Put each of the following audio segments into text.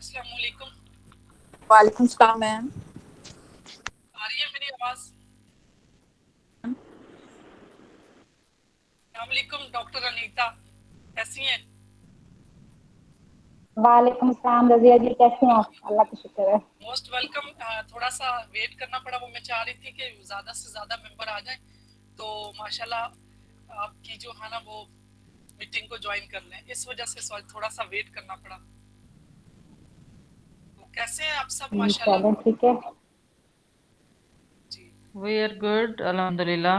अस्सलाम वालेकुम। वालेकुम सलाम मैम। आ रही है मेरी आवाज? अस्सलाम वालेकुम डॉक्टर अनीता, कैसी हैं? वालेकुम अस्सलाम रजिया जी, कैसे हैं आप? अल्लाह का शुक्र है। Most welcome. थोड़ा सा वेट करना पड़ा, वो मैं चाह रही थी कि ज़्यादा से ज़्यादा मेंबर आ जाएं, तो माशाल्लाह आपकी जो है ना वो मीटिंग को ज्वाइन कर लें, इस वजह से थोड़ा सा वेट करना पड़ा। तो कैसे हैं आप सब? माशाल्लाह चलें ठीक है। जी। We are good, alhamdulillah.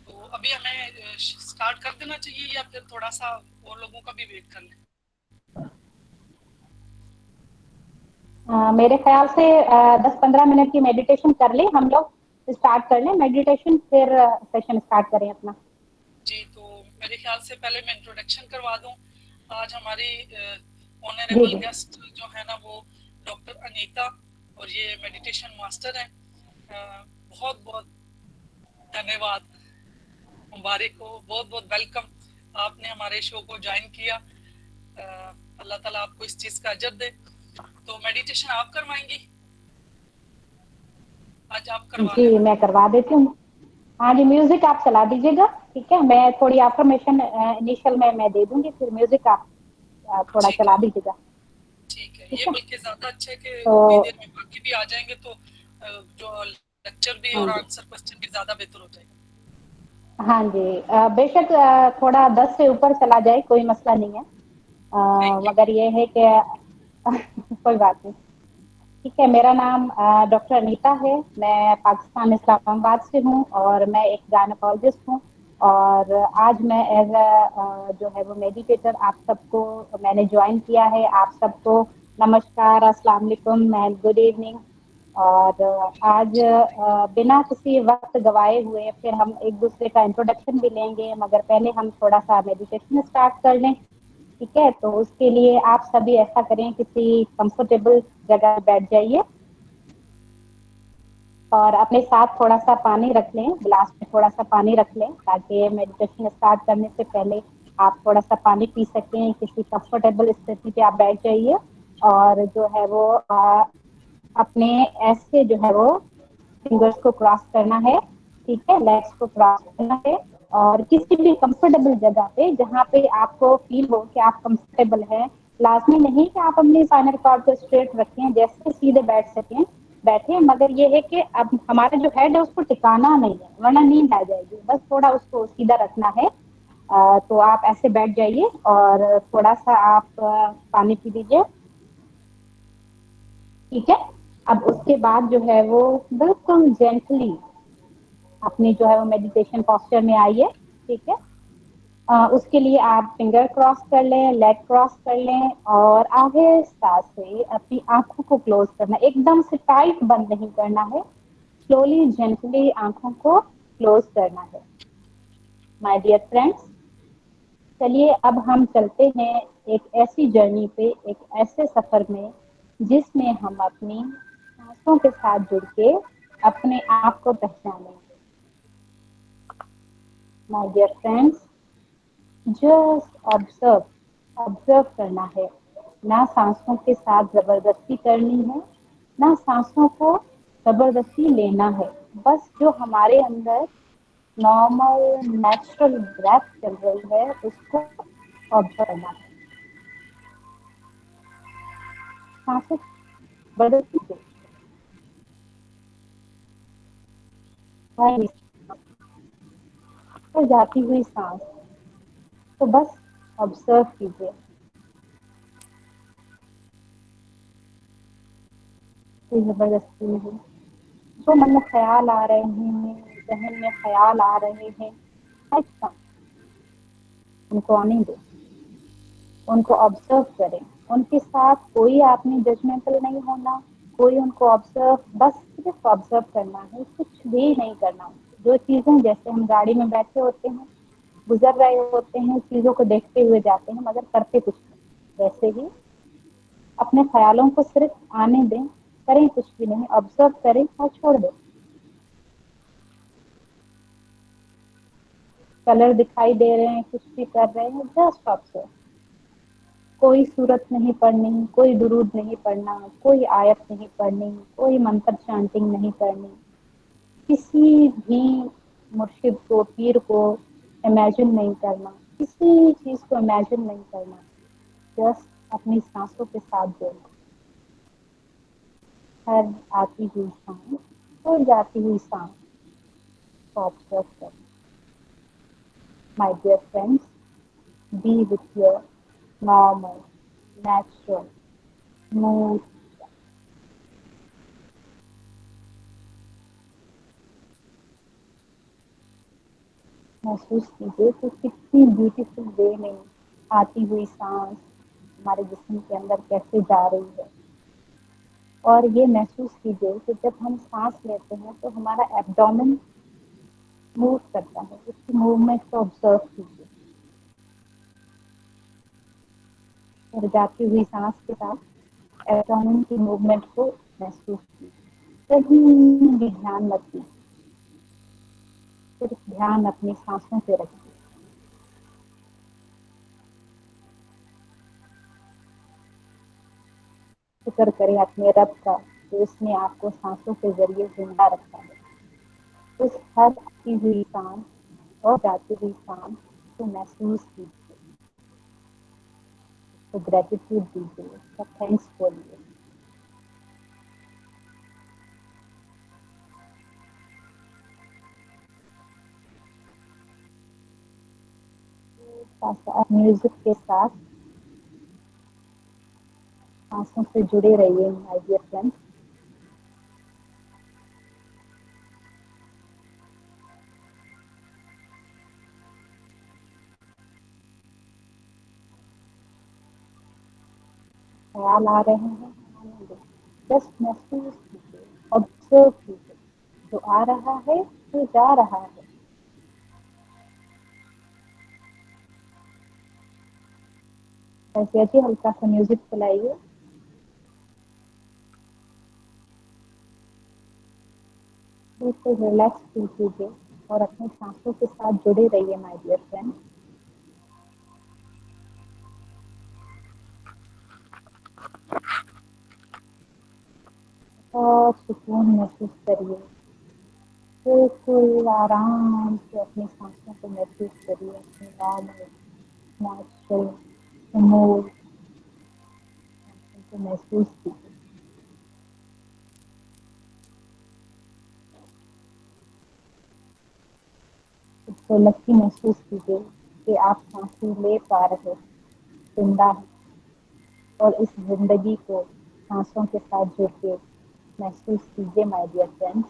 तो अभी हमें स्टार्ट कर देना चाहिए या फिर थोड़ा सा और लोगों का भी वेट कर लें? मेरे ख्याल से 10-15 मिनट की मेडिटेशन कर लें हम लोग। स्टार्ट कर लें मेडिटेशन, फिर सेशन स्टार्ट करें अपना। जी, तो मेरे ख्याल से पहले मैं इंट्रोडक्शन करवा दूं। आज हमारी जी ऑनरेबल जी गेस्ट जो है ना वो डॉक्टर अनीता, और ये मेडिटेशन मास्टर हैं। बहुत बहुत धन्यवाद, मुबारक हो, बहुत बहुत वेलकम। आपने हमारे शो को ज्वाइन किया। अल्लाह ताला आपको इस चीज़ का अजर दे। तो मेडिटेशन आप करवाएंगी? आज आप करवा जी, लेना। मैं करवा देती हूँ। हाँ जी, म्यूजिक आप चला दीजिएगा, ठीक है। मैं थोड़ी अफर्मेशन इनिशियल में मैं दे दूंगी, फिर म्यूजिक आप थोड़ा ठीक चला है, दीजिएगा, ठीक है। ये ठीक है। बल्कि ज़्यादा अच्छा है कि तो उतनी देर में बाकी भी आ जाएंगे, तो जो लेक्चर भी हाँ और जी, आंसर क्वेश्चन भी ज़्यादा बेहतर हो जाएगा। हाँ जी, बेशक थोड़ा 10 से ऊपर चला जाए, कोई मसला नहीं है। Thank you. मगर ये है कि कोई बात नहीं। ठीक है, मेरा नाम डॉक्टर अनीता है। मैं पाकिस्तान इस्लामाबाद से हूँ और मैं एक गायनोकोलॉजिस्ट हूँ। और आज मैं एज जो है वो मेडिटेटर आप सबको मैंने ज्वाइन किया है। आप सबको नमस्कार, अस्सलाम वालेकुम एंड गुड इवनिंग। और आज बिना किसी वक्त गवाए हुए फिर हम एक दूसरे का इंट्रोडक्शन भी लेंगे, मगर पहले हम थोड़ा सा मेडिटेशन स्टार्ट कर लें, ठीक है। तो उसके लिए आप सभी ऐसा करें, किसी कंफर्टेबल जगह बैठ जाइए और अपने साथ थोड़ा सा पानी रख लें, गिलास में थोड़ा सा पानी रख लें, ताकि मेडिटेशन स्टार्ट करने से पहले आप थोड़ा सा पानी पी सकें। किसी कंफर्टेबल स्थिति पे आप बैठ जाइए और जो है वो अपने ऐसे जो है वो फिंगर्स को क्रॉस करना है, ठीक है, लेग्स को क्रॉस करना है। और किसी भी कंफर्टेबल जगह पे जहाँ पे आपको फील हो कि आप कंफर्टेबल हैं। लाजमी नहीं कि आप अपनी स्पाइनल कॉर्ड को स्ट्रेट रखें, जैसे सीधे बैठ सकें बैठे, मगर ये है कि अब हमारा जो हेड है उसको टिकाना नहीं है, वरना नींद आ जाएगी। बस थोड़ा उसको सीधा रखना है। तो आप ऐसे बैठ जाइए और थोड़ा सा आप पानी पी लीजिए, ठीक है। अब उसके बाद जो है वो बिल्कुल जेंटली अपनी जो है वो मेडिटेशन पोस्चर में आइए, ठीक है। उसके लिए आप फिंगर क्रॉस कर लें, लेग क्रॉस कर लें और आहिस्ता से अपनी आंखों को क्लोज करना, एकदम से टाइट बंद नहीं करना है, स्लोली जेंटली आंखों को क्लोज करना है। माय डियर फ्रेंड्स, चलिए अब हम चलते हैं एक ऐसी जर्नी पे, एक ऐसे सफर में जिसमें हम अपनी सांसों के साथ जुड़ के अपने आप को पहचानें। My dear friends, just observe, observe करना है। ना सांसों के साथ जबरदस्ती करनी है, ना सांसों को जबरदस्ती लेना है। बस जो हमारे अंदर नॉर्मल नेचुरल ब्रेथ चल रही है उसको ऑब्जर्व करना है। सांसों जबरदस्ती से जाती हुई सांस तो बस ऑब्जर्व कीजिए, कोई जबरदस्ती नहीं। जो मन में ख्याल आ रहे हैं, जहन में ख्याल आ रहे हैं, अच्छा उनको आने दो, उनको ऑब्जर्व करें। उनके साथ कोई आपने जजमेंटल नहीं होना, कोई उनको ऑब्जर्व, बस सिर्फ ऑब्जर्व करना है, कुछ भी नहीं करना। जो चीजें, जैसे हम गाड़ी में बैठे होते हैं, गुजर रहे होते हैं, चीजों को देखते हुए जाते हैं मगर करते कुछ नहीं, वैसे ही अपने ख्यालों को सिर्फ आने दें, करें कुछ भी नहीं, ऑब्जर्व करें और छोड़ दें। कलर दिखाई दे रहे हैं, कुछ भी कर रहे हैं, जस्ट ऑब्जर्व। कोई सूरत नहीं पढ़नी, कोई दुरूद नहीं पढ़ना, कोई आयत नहीं पढ़नी, कोई मंत्र चांटिंग नहीं करनी, किसी भी मुर्शिद को, पीर को इमेजिन नहीं करना, किसी चीज को इमेजिन नहीं करना, जस्ट अपनी सांसों के साथ जोड़ना। हर आती हुई सांस और जाती हुई सांस को ऑब्जर्व करना। My dear friends, be with your normal, natural mood. महसूस कीजिए कि कितनी ब्यूटीफुल वे में आती हुई सांस हमारे जिस्म के अंदर कैसे जा रही है। और ये महसूस कीजिए कि जब हम सांस लेते हैं तो हमारा एब्डोमेन मूव करता है, उसकी मूवमेंट को ऑब्जर्व कीजिए। और जाती हुई सांस के साथ एब्डोमेन की मूवमेंट को महसूस कीजिए। कहीं भी ध्यान मत दीजिए, सिर्फ ध्यान अपनी सांसों पे रखिए। शुक्र करें अपने रब का कि उसने आपको सांसों के जरिए जिंदा रखा है। उस हर आती हुई सांस और जाती हुई सांस को महसूस कीजिए, तो ग्रेटिट्यूड दीजिए, उसका थैंक्स बोलिए। आप म्यूजिक के साथ सांसों से जुड़े रहिए माय डियर फ्रेंड्स। ख्याल आ रहे हैं, जस्ट महसूस कीजिए, ऑब्जर्व कीजिए, जो आ रहा है जो जा रहा है। ऐसे हल्का सा म्यूजिक चलाइए। बिल्कुल रिलैक्स फील कीजिए और अपनी सांसों के साथ जुड़े रहिए माय डियर फ्रेंड। और सुकून महसूस करिए, बिल्कुल आराम से अपनी सांसों को महसूस करिए, अपनी नॉर्मल नेचुरल स्मूथ सांसों को महसूस कीजिए। तो लकी महसूस कीजिए कि आप सांसें ले पा रहे हैं, जिंदा है, और इस जिंदगी को सांसों के साथ जुड़ के महसूस कीजिए my dear friends.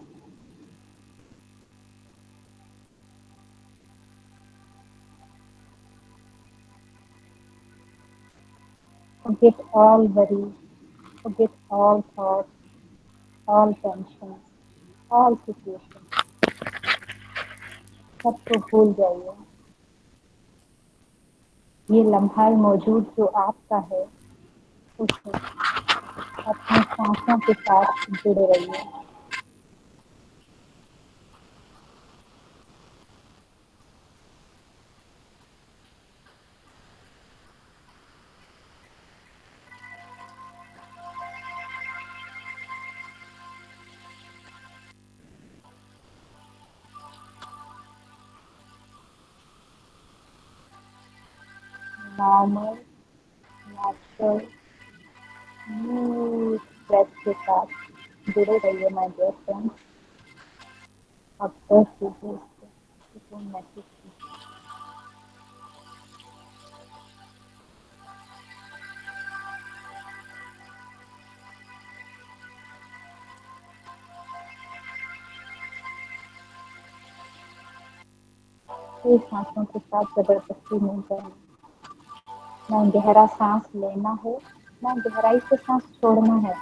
Forget all worries, forget all thoughts, all tensions, all situations, सबको भूल जाइए। ये लम्हा मौजूद जो आपका है, उसमें अपनी सांसों के साथ जुड़े रहिए। नॉर्मल नेचुरल स्मूथ ब्रेथ के साथ जुड़े रहिए माय डियर फ्रेंड्स। ऑब्जर्व कीजिए इसको, सुकून महसूस कीजिए। फिर सांसों के साथ जबरदस्ती नहीं करना, ना गहरा सांस लेना है, ना गहराई से सांस छोड़ना है।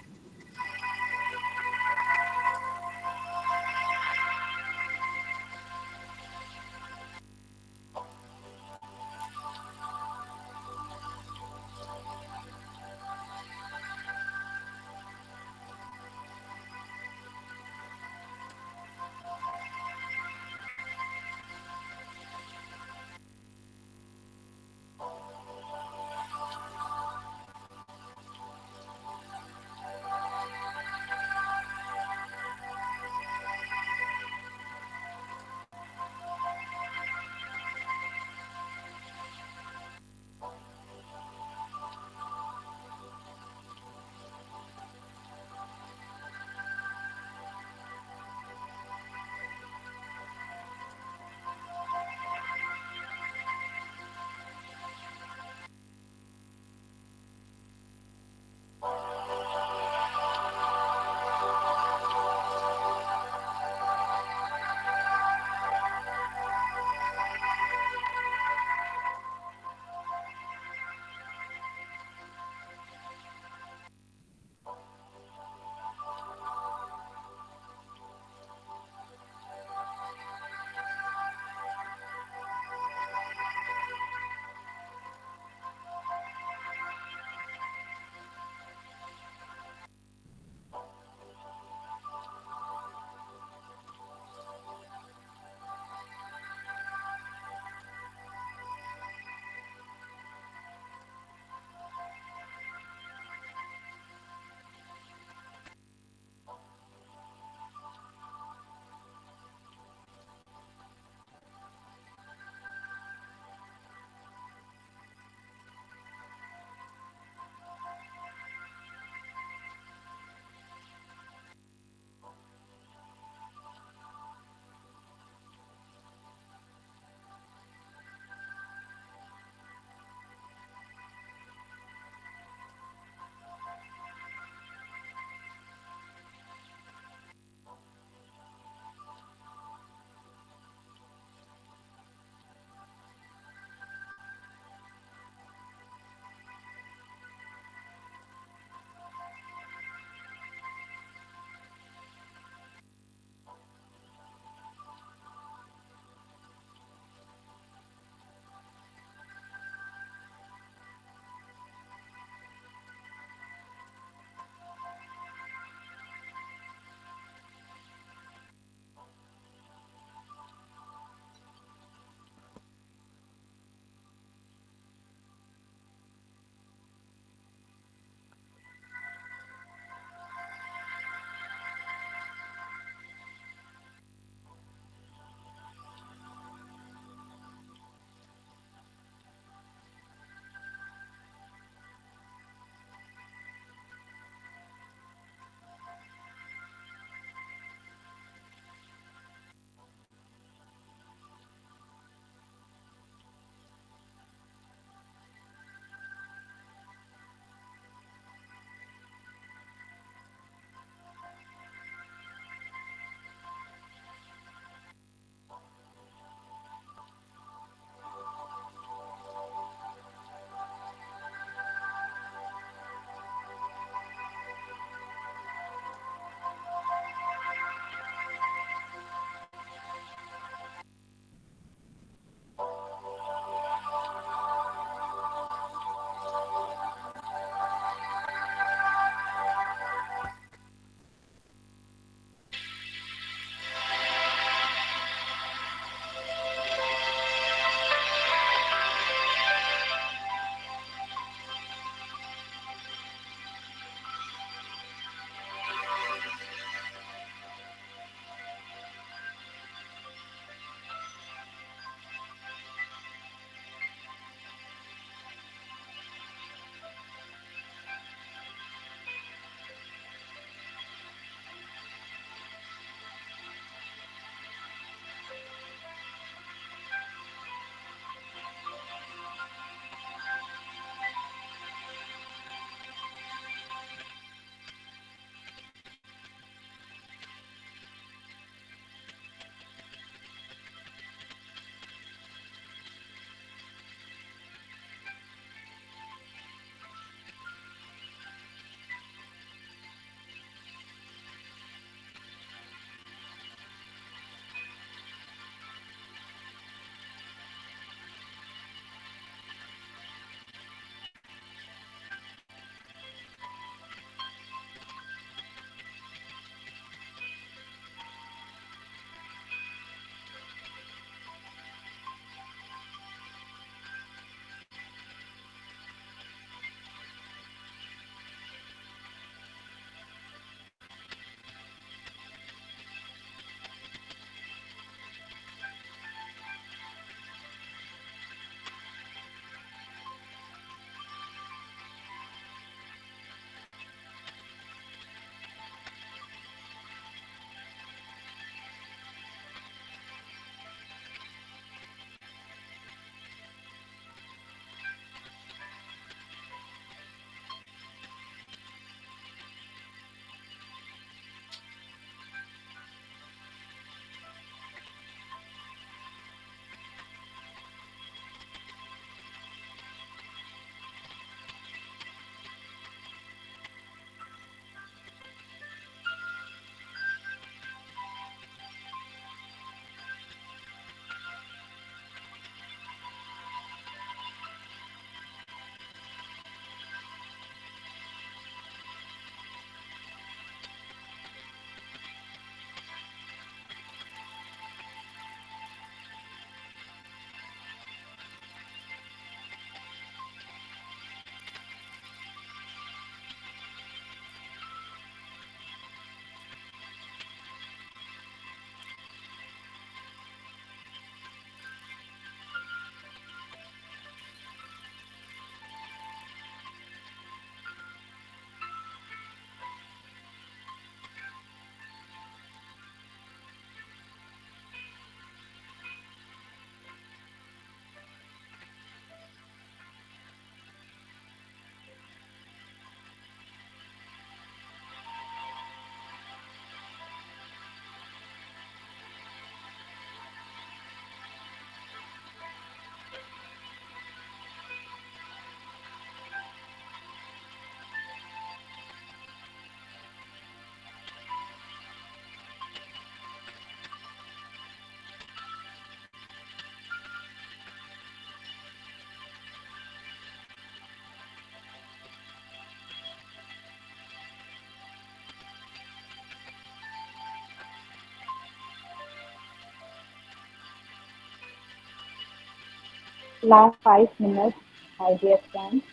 last 5 minutes, my dear friends,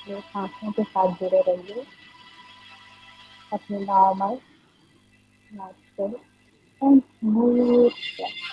अपने सांसों के साथ जुड़े रहिए, अपनी normal, natural and smooth breath.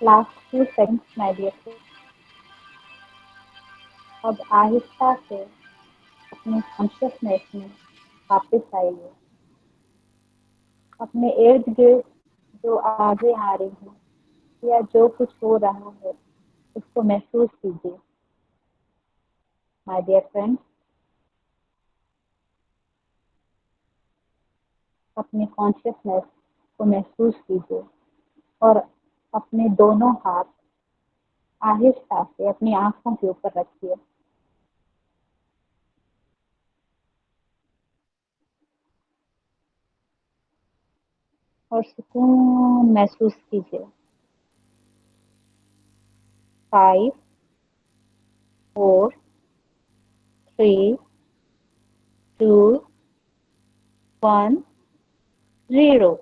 Last few seconds, my dear friends. अब आहिस्ता से अपने कॉन्शियसनेस में वापस आइए, अपने इर्द गिर्द जो आवाजें आ रही हैं या जो कुछ हो रहा है उसको महसूस कीजिए, माय डियर फ्रेंड। अपने कॉन्शियसनेस को महसूस कीजिए और अपने दोनों हाथ आहिस्ता से अपनी आंखों के ऊपर रखिए और सुकून महसूस कीजिए। 5, 4, 3, 2, 1, 0।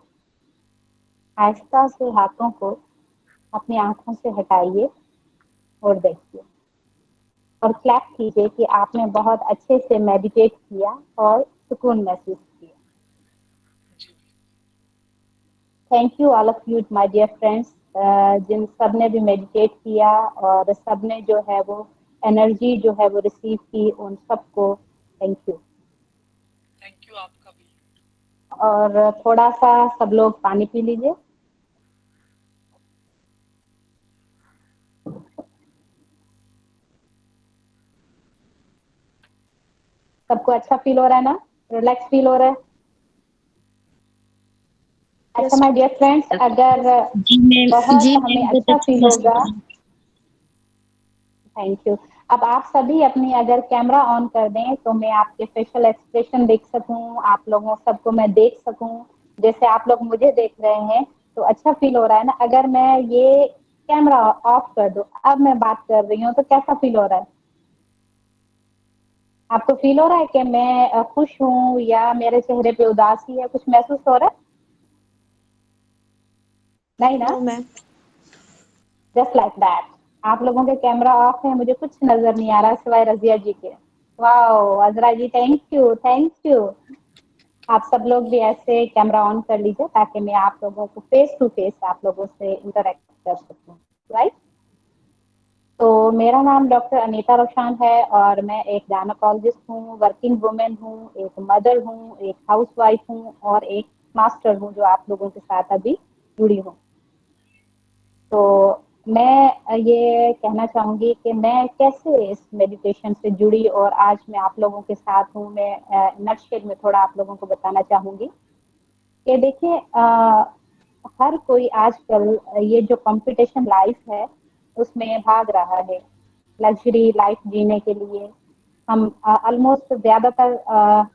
आहिस्ता से हाथों को अपनी आंखों से हटाइए और देखिए और क्लैप कीजिए कि आपने बहुत अच्छे से मेडिटेट किया और सुकून महसूस किया। जी thank you all of you my dear friends, जिन सब ने भी मेडिटेट किया और सब ने जो है वो एनर्जी जो है वो रिसीव की, उन सबको थैंक यू। थैंक यू आपका भी। और थोड़ा सा सब लोग पानी पी लीजिए। सबको अच्छा फील हो रहा है ना, रिलैक्स फील हो रहा है? अच्छा माय डियर फ्रेंड्स, अगर जी मैम, बहुत जी हमें मैम, बहुत अच्छा अच्छा फील महसूस होगा, हुआ। Thank you. अब आप सभी अपनी अगर कैमरा ऑन कर दें तो मैं आपके फेशियल एक्सप्रेशन देख सकूं, आप लोगों सबको मैं देख सकूं, जैसे आप लोग मुझे देख रहे हैं तो अच्छा फील हो रहा है ना? अगर मैं ये कैमरा ऑफ कर दूं, अब मैं बात कर रही हूँ तो कैसा फील हो रहा है? आपको फील हो रहा है कि मैं खुश हूँ या मेरे चेहरे पे उदासी है? कुछ महसूस हो रहा है? नहीं ना? No ma'am. Just like that. आप लोगों के कैमरा ऑफ है, मुझे कुछ नजर नहीं आ रहा सिवाय रजिया जी के। Wow Azra ji, thank you, thank you. आप सब लोग भी ऐसे कैमरा ऑन कर लीजिए ताकि मैं आप लोगों को फेस टू फेस आप लोगों से इंटरेक्ट कर सकूं, राइट? तो मेरा नाम डॉक्टर अनीता रोशान है और मैं एक गायनेकोलॉजिस्ट हूँ, वर्किंग वुमेन हूँ, एक मदर हूँ, एक हाउसवाइफ हूँ और एक मास्टर हूँ जो आप लोगों के साथ अभी जुड़ी हूँ। तो मैं ये कहना चाहूंगी कि मैं कैसे इस मेडिटेशन से जुड़ी और आज मैं आप लोगों के साथ हूँ। मैं नटशेल में थोड़ा आप लोगों को बताना चाहूंगी कि देखिए, हर कोई आजकल ये जो कंपटीशन लाइफ है उसमें भाग रहा है लग्जरी लाइफ जीने के लिए। हम ऑलमोस्ट ज्यादातर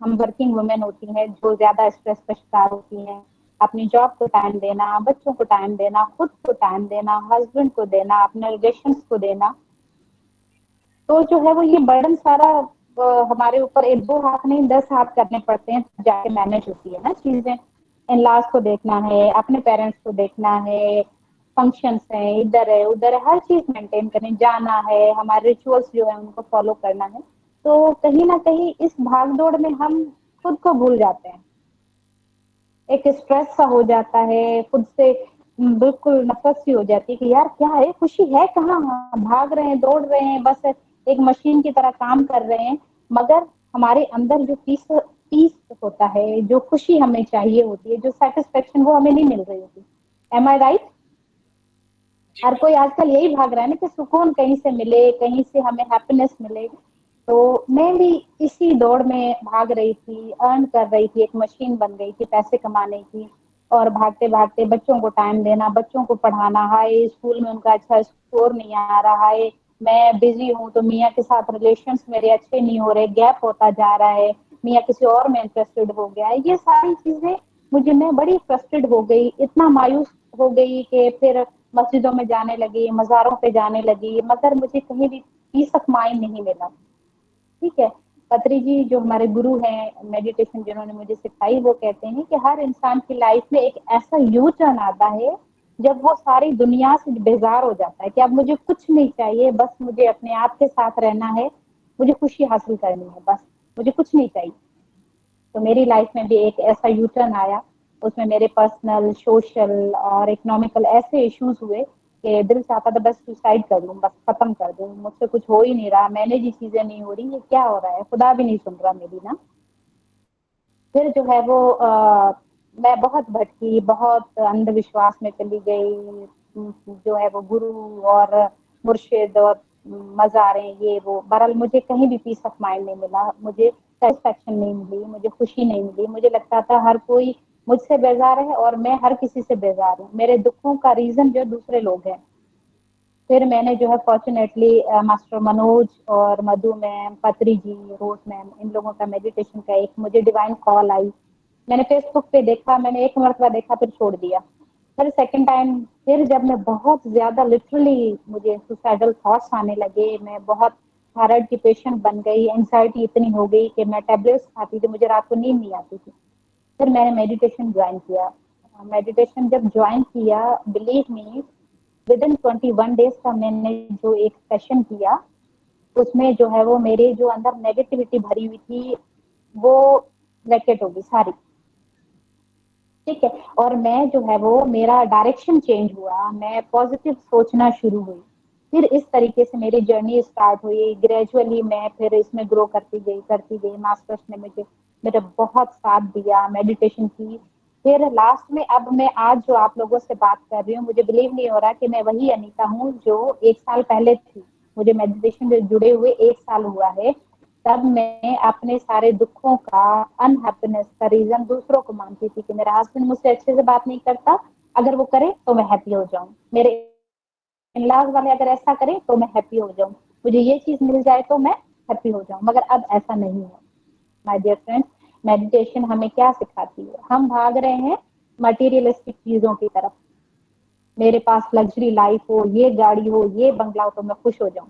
हम वर्किंग वुमेन होती हैं जो ज्यादा स्ट्रेस का शिकार होती हैं। अपनी जॉब को टाइम देना, बच्चों को टाइम देना, खुद को टाइम देना, हस्बैंड को देना, अपने रिलेशंस को देना, तो जो है वो ये बर्डन सारा हमारे ऊपर एक दो हाथ नहीं 10 हाथ करने पड़ते हैं जाके मैनेज होती है ना चीजें। इन लॉज को देखना है, अपने पेरेंट्स को देखना है, फंक्शंस है, इधर है उधर है, हर चीज मेंटेन करने जाना है, हमारे रिचुअल्स जो है उनको फॉलो करना है। तो कहीं ना कहीं इस भाग दौड़ में हम खुद को भूल जाते हैं, एक स्ट्रेस सा हो जाता है खुद से, बिल्कुल नफरत सी हो जाती है कि यार क्या है, खुशी है कहाँ? भाग रहे हैं, दौड़ रहे हैं, बस एक मशीन की तरह काम कर रहे हैं, मगर हमारे अंदर जो पीस पीस होता है, जो खुशी हमें चाहिए होती है, जो सेटिस्फेक्शन, वो हमें नहीं मिल रही होती। एम आई राइट? जी हर कोई बिल्कुल। आजकल यही भाग रहा है ना कि सुकून कहीं से मिले, कहीं से हमें हैप्पीनेस मिले। तो मैं भी इसी दौड़ में भाग रही थी, अर्न कर रही थी, एक मशीन बन गई थी पैसे कमाने की। और भागते भागते बच्चों को टाइम देना, बच्चों को पढ़ाना, हाय स्कूल में उनका अच्छा स्कोर नहीं आ रहा है, मैं बिजी हूँ तो मियाँ के साथ रिलेशंस मेरे अच्छे नहीं हो रहे, गैप होता जा रहा है, मियाँ किसी और में इंटरेस्टेड हो गया है, ये सारी चीजें मुझे, मैं बड़ी फ्रस्ट्रेट हो गई, इतना मायूस हो गई कि फिर मस्जिदों में जाने लगी, मज़ारों पे जाने लगी, मगर मुझे कहीं भी पीस ऑफ माइंड नहीं मिला। ठीक है? पत्री जी जो हमारे गुरु हैं मेडिटेशन जिन्होंने मुझे सिखाई, वो कहते हैं कि हर इंसान की लाइफ में एक ऐसा यू टर्न आता है जब वो सारी दुनिया से बेजार हो जाता है कि अब मुझे कुछ नहीं चाहिए, बस मुझे अपने आप के साथ रहना है, मुझे खुशी हासिल करनी है, बस मुझे कुछ नहीं चाहिए। तो मेरी लाइफ में भी एक ऐसा यू टर्न आया, उसमें मेरे पर्सनल, सोशल और इकोनॉमिकल ऐसे इश्यूज हुए कि दिल चाहता था बस सुसाइड कर लूं, बस खत्म कर दूं, मुझसे कुछ हो ही नहीं रहा, मैनेज ही चीजें नहीं हो रही, ये क्या हो रहा है, खुदा भी नहीं सुन रहा मेरी ना। फिर जो है वो मैं बहुत भटकी, बहुत अंधविश्वास में चली गई, जो है वो गुरु और मुर्शिद और मज़ारें ये वो, बहरहाल मुझे कहीं भी पीस ऑफ माइंड नहीं मिला, मुझे सेटिस्फेक्शन नहीं मिली, मुझे खुशी नहीं मिली, मुझे लगता था हर कोई मुझसे बेजार है और मैं हर किसी से बेजार हूँ, मेरे दुखों का रीजन जो दूसरे लोग हैं। फिर मैंने जो है फॉर्चुनेटली मास्टर मनोज और मधु मैम, पत्री जी, रोज मैम, इन लोगों का मेडिटेशन का एक मुझे डिवाइन कॉल आई। मैंने फेसबुक पे देखा, मैंने एक मरतबा देखा फिर छोड़ दिया। फिर सेकंड टाइम, फिर जब मैं बहुत ज्यादा लिटरली मुझे सुसाइडल थॉट्स आने लगे, मैं बहुत थायराइड की पेशेंट बन गई, एंजाइटी इतनी हो गई कि मैं टेबलेट्स खाती थी, मुझे रात को नींद नहीं आती थी। फिर मैंने मेडिटेशन ज्वाइन किया। मेडिटेशन जब ज्वाइन किया, believe me, with in 21 days का मैंने जो एक सेशन किया, उसमें जो है वो मेरे जो अंदर नेगेटिविटी भरी हुई थी वो वैकेट हो गई सारी। ठीक है, और मैं जो है वो मेरा डायरेक्शन चेंज हुआ, मैं पॉजिटिव सोचना शुरू हुई। फिर इस तरीके से मेरी जर्नी स्टार्ट हुई। ग्रेजुअली मैं फिर इसमें ग्रो करती गई। मास्टर्स ने मुझे मेरा बहुत साथ दिया, मेडिटेशन की। फिर लास्ट में अब मैं आज जो आप लोगों से बात कर रही हूँ, मुझे बिलीव नहीं हो रहा कि मैं वही अनीता हूँ जो 1 साल पहले थी। मुझे मेडिटेशन से जुड़े हुए 1 साल हुआ है। तब मैं अपने सारे दुखों का, अनहैप्पीनेस का रीजन दूसरों को मानती थी कि मेरा हस्बैंड मुझसे अच्छे से बात नहीं करता, अगर वो करे तो मैं हैप्पी हो जाऊं, मेरे इनलाज वाले अगर ऐसा करें तो मैं हैप्पी हो जाऊं, मुझे ये चीज मिल जाए तो मैं हैप्पी हो जाऊं। मगर अब ऐसा नहीं है माय डियर फ्रेंड्स। मेडिटेशन हमें क्या सिखाती है? हम भाग रहे हैं मटेरियलिस्टिक चीजों की तरफ। मेरे पास लग्जरी लाइफ हो, ये गाड़ी हो, ये बंगला हो तो मैं खुश हो जाऊं,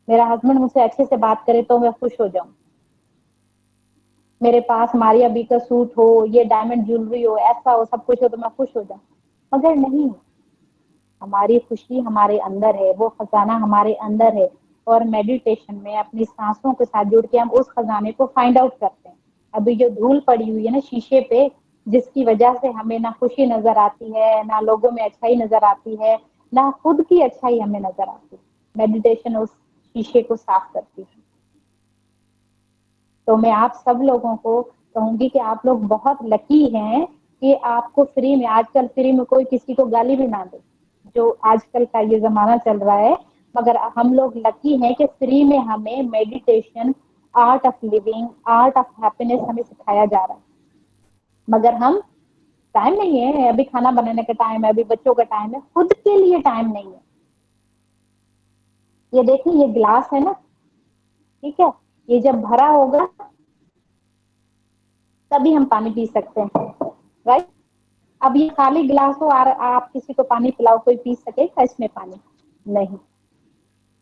मेरा हस्बैंड मुझसे अच्छे से बात करे तो मैं खुश हो जाऊं, मेरे पास मारिया बी का सूट हो, ये डायमंड ज्वेलरी हो, ऐसा हो, सब कुछ हो तो मैं खुश हो जाऊं। मगर नहीं, हमारी खुशी हमारे अंदर है, वो खजाना हमारे अंदर है। और मेडिटेशन में अपनी सांसों के साथ जुड़ के हम उस खजाने को फाइंड आउट करते हैं। अभी जो धूल पड़ी हुई है ना शीशे पे, जिसकी वजह से हमें ना खुशी नजर आती है, ना लोगों में अच्छाई नजर आती है, ना खुद की अच्छाई हमें नजर आती है, मेडिटेशन उस शीशे को साफ करती है। तो मैं आप सब लोगों को कहूंगी कि आप लोग बहुत लकी हैं कि आपको फ्री में, आजकल फ्री में कोई किसी को गाली भी ना दे, जो आजकल का ये जमाना चल रहा है। मगर हम लोग लकी हैं कि फ्री में हमें meditation, art of living, art of happiness हमें सिखाया जा रहा है। मगर हम, टाइम नहीं है, अभी खाना बनाने का टाइम है, अभी बच्चों का टाइम है, खुद के लिए टाइम नहीं है। ये देखिए, ये गिलास है ना, ठीक है, ये जब भरा होगा तभी हम पानी पी सकते हैं, राइट। अब ये खाली गिलास हो और आप किसी को पानी पिलाओ, कोई पी सकेगा इसमें पानी? नहीं।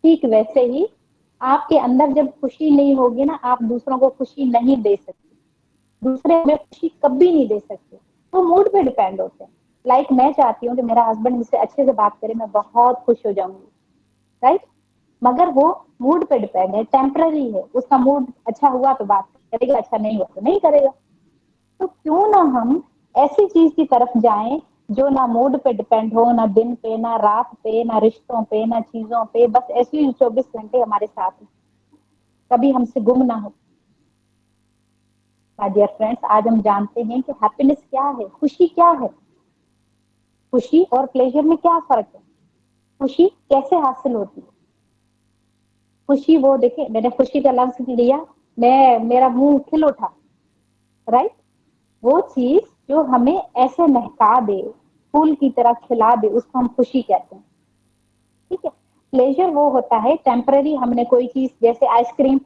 ठीक वैसे ही आपके अंदर जब खुशी नहीं होगी ना, आप दूसरों को खुशी नहीं दे सकते, दूसरे में खुशी कभी नहीं दे सकते। तो मूड पे डिपेंड होते हैं। लाइक मैं चाहती हूँ कि मेरा हस्बैंड मुझसे अच्छे से बात करे, मैं बहुत खुश हो जाऊंगी, राइट। मगर वो मूड पे डिपेंड है, टेम्पररी है। उसका मूड अच्छा हुआ तो बात करेगा, अच्छा नहीं हुआ तो नहीं करेगा। तो क्यों ना हम ऐसी चीज की तरफ जाएं जो ना मूड पे डिपेंड हो, ना दिन पे, ना रात पे, ना रिश्तों पे, ना चीजों पे, बस ऐसी ही 24 घंटे हमारे साथ है, कभी हमसे गुम ना हो। माय डियर फ्रेंड्स, आज हम जानते हैं कि हैप्पीनेस क्या है, खुशी क्या है, खुशी और प्लेजर में क्या फर्क है, खुशी कैसे हासिल होती है। खुशी वो, देखिए मैंने खुशी का लफ्ज लिया, मैं, मेरा मुंह खिल उठा, राइट। वो चीज जो हमें ऐसे महका दे, फूल की तरह खिला दे, उसको हम खुशी कहते हैं, ठीक है। प्लेजर वो होता है टेम्पररी, हमने कोई चीज, जैसे आइसक्रीम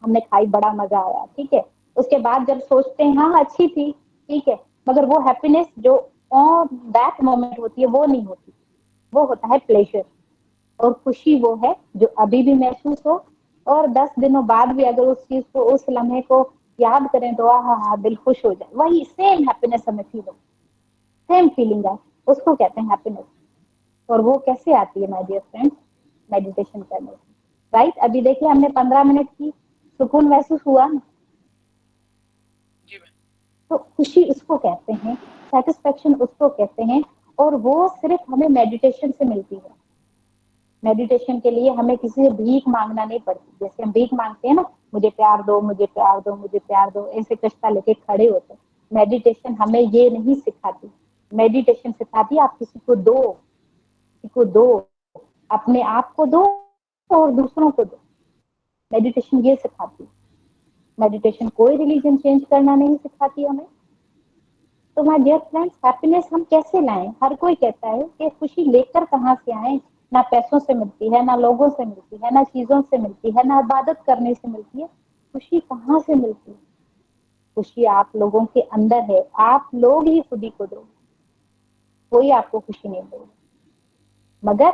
हमने खाई, बड़ा मजा आया, ठीक है, उसके बाद जब सोचते हैं हाँ अच्छी थी, ठीक है, मगर वो हैप्पीनेस जो ऑन दैट मोमेंट होती है वो नहीं होती, वो होता है प्लेजर। और खुशी वो है जो अभी भी महसूस हो, और 10 दिनों बाद भी अगर उस चीज को, उस लम्हे को याद करें तो हाँ दिल खुश हो जाए, वही सेम हैप्पीनेस हमें फील हो, सेम फीलिंग है, उसको कहते हैं हैप्पीनेस। और वो कैसे आती है माय डियर फ्रेंड्स? मेडिटेशन करने से, राइट। अभी देखिए हमने 15 मिनट की, सुकून महसूस हुआ ना। जी मैम। तो खुशी उसको कहते हैं, सेटिस्फेक्शन उसको कहते हैं, और वो सिर्फ हमें मेडिटेशन से मिलती है। मेडिटेशन के लिए हमें किसी से भीख मांगना नहीं पड़ती, जैसे हम भीख मांगते हैं ना, मुझे प्यार दो, मुझे प्यार दो, मुझे प्यार दो, ऐसे कष्टा लेके खड़े होते हैं। मेडिटेशन हमें ये नहीं सिखाती, मेडिटेशन सिखाती है आप किसी को दो, किसी को दो, अपने आप को दो और दूसरों को दो। मेडिटेशन ये सिखाती है। मेडिटेशन कोई रिलीजन चेंज करना नहीं सिखाती हमें। तो माय डियर फ्रेंड्स, हैप्पीनेस हम कैसे लाएं? हर कोई कहता है कि खुशी लेकर कहाँ से आए? ना पैसों से मिलती है, ना लोगों से मिलती है, ना चीजों से मिलती है, ना इबादत करने से मिलती है। खुशी कहाँ से मिलती है? खुशी आप लोगों के अंदर है, आप लोग ही खुद ही को दो, कोई आपको खुशी नहीं देगा। मगर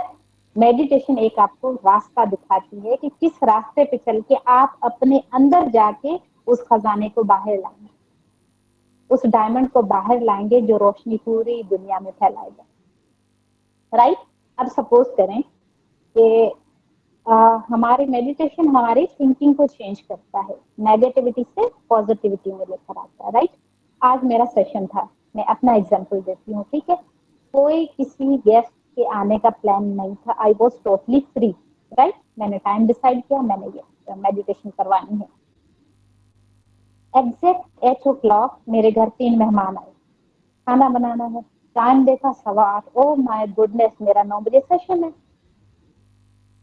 मेडिटेशन एक आपको रास्ता दिखाती है कि किस रास्ते पे चल के आप अपने अंदर जाके उस खजाने को बाहर लाएंगे, उस डायमंड को बाहर लाएंगे जो रोशनी पूरी दुनिया में फैलाएगा। राइट? अब सपोज करें कि हमारी मेडिटेशन हमारी थिंकिंग को चेंज करता है, नेगेटिविटी से पॉजिटिविटी में लेकर आता है। राइट? आज मेरा सेशन था, मैं अपना एग्जांपल देती हूँ, ठीक है? कोई किसी गेस्ट के आने का प्लान नहीं था, I was totally free. Right? मैंने टाइम डिसाइड किया, मैंने ये मेडिटेशन करवानी है। एग्जैक्ट 8 o'clock मेरे घर 3 मेहमान आए, खाना बनाना है, टाइम देखा 8:15, ओ माय गुडनेस, मेरा 9 बजे सेशन है।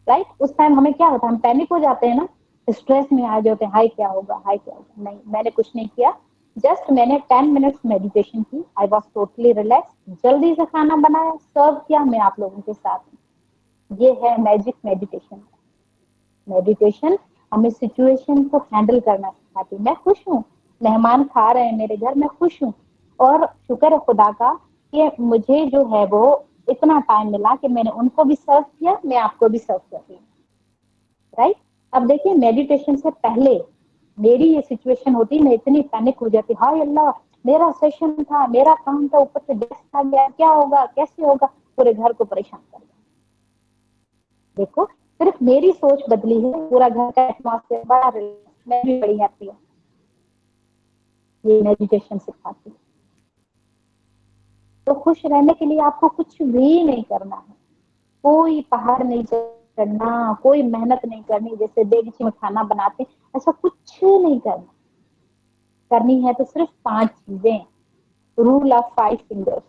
राइट? उस टाइम हमें क्या होता है, हम पैनिक हो जाते हैं ना, स्ट्रेस में आ जाते हैं, हाय क्या होगा, हाय क्या होगा। नहीं, मैंने कुछ नहीं किया, जस्ट मैंने 10 मिनट्स मेडिटेशन की, आई वॉज टोटली रिलैक्स, जल्दी से खाना बनाया, सर्व किया, मैं आप लोगों के साथ हूँ। ये है मैजिक मेडिटेशन। मेडिटेशन हमें सिचुएशन को हैंडल करना सिखाती है। मैं खुश हूँ, मेहमान खा रहे हैं मेरे घर, मैं खुश हूँ, और शुक्र है खुदा का कि मुझे जो है वो इतना टाइम मिला कि मैंने उनको भी सर्व किया, मैं आपको भी सर्व कर रही हूँ। राइट? अब देखिए, मेडिटेशन से पहले मेरी ये सिचुएशन होती, मैं इतनी पैनिक हो जाती, हाय अल्लाह, मेरा सेशन था, मेरा काम था, ऊपर से गेस्ट आ गया, क्या होगा, कैसे होगा, पूरे घर को परेशान कर दिया। देखो, सिर्फ मेरी सोच बदली है, पूरा घर का एटमॉस्फेयर बड़ा रिलैक्स, मैं भी बड़ी हैप्पी हूँ। ये मेडिटेशन सिखाती है। तो खुश रहने के लिए आपको कुछ भी नहीं करना है, कोई पहाड़ नहीं चढ़ना, कोई मेहनत नहीं करनी, जैसे देगची में खाना बनाते, ऐसा कुछ नहीं करना। करनी है तो सिर्फ 5 चीजें, रूल ऑफ 5 फिंगर्स।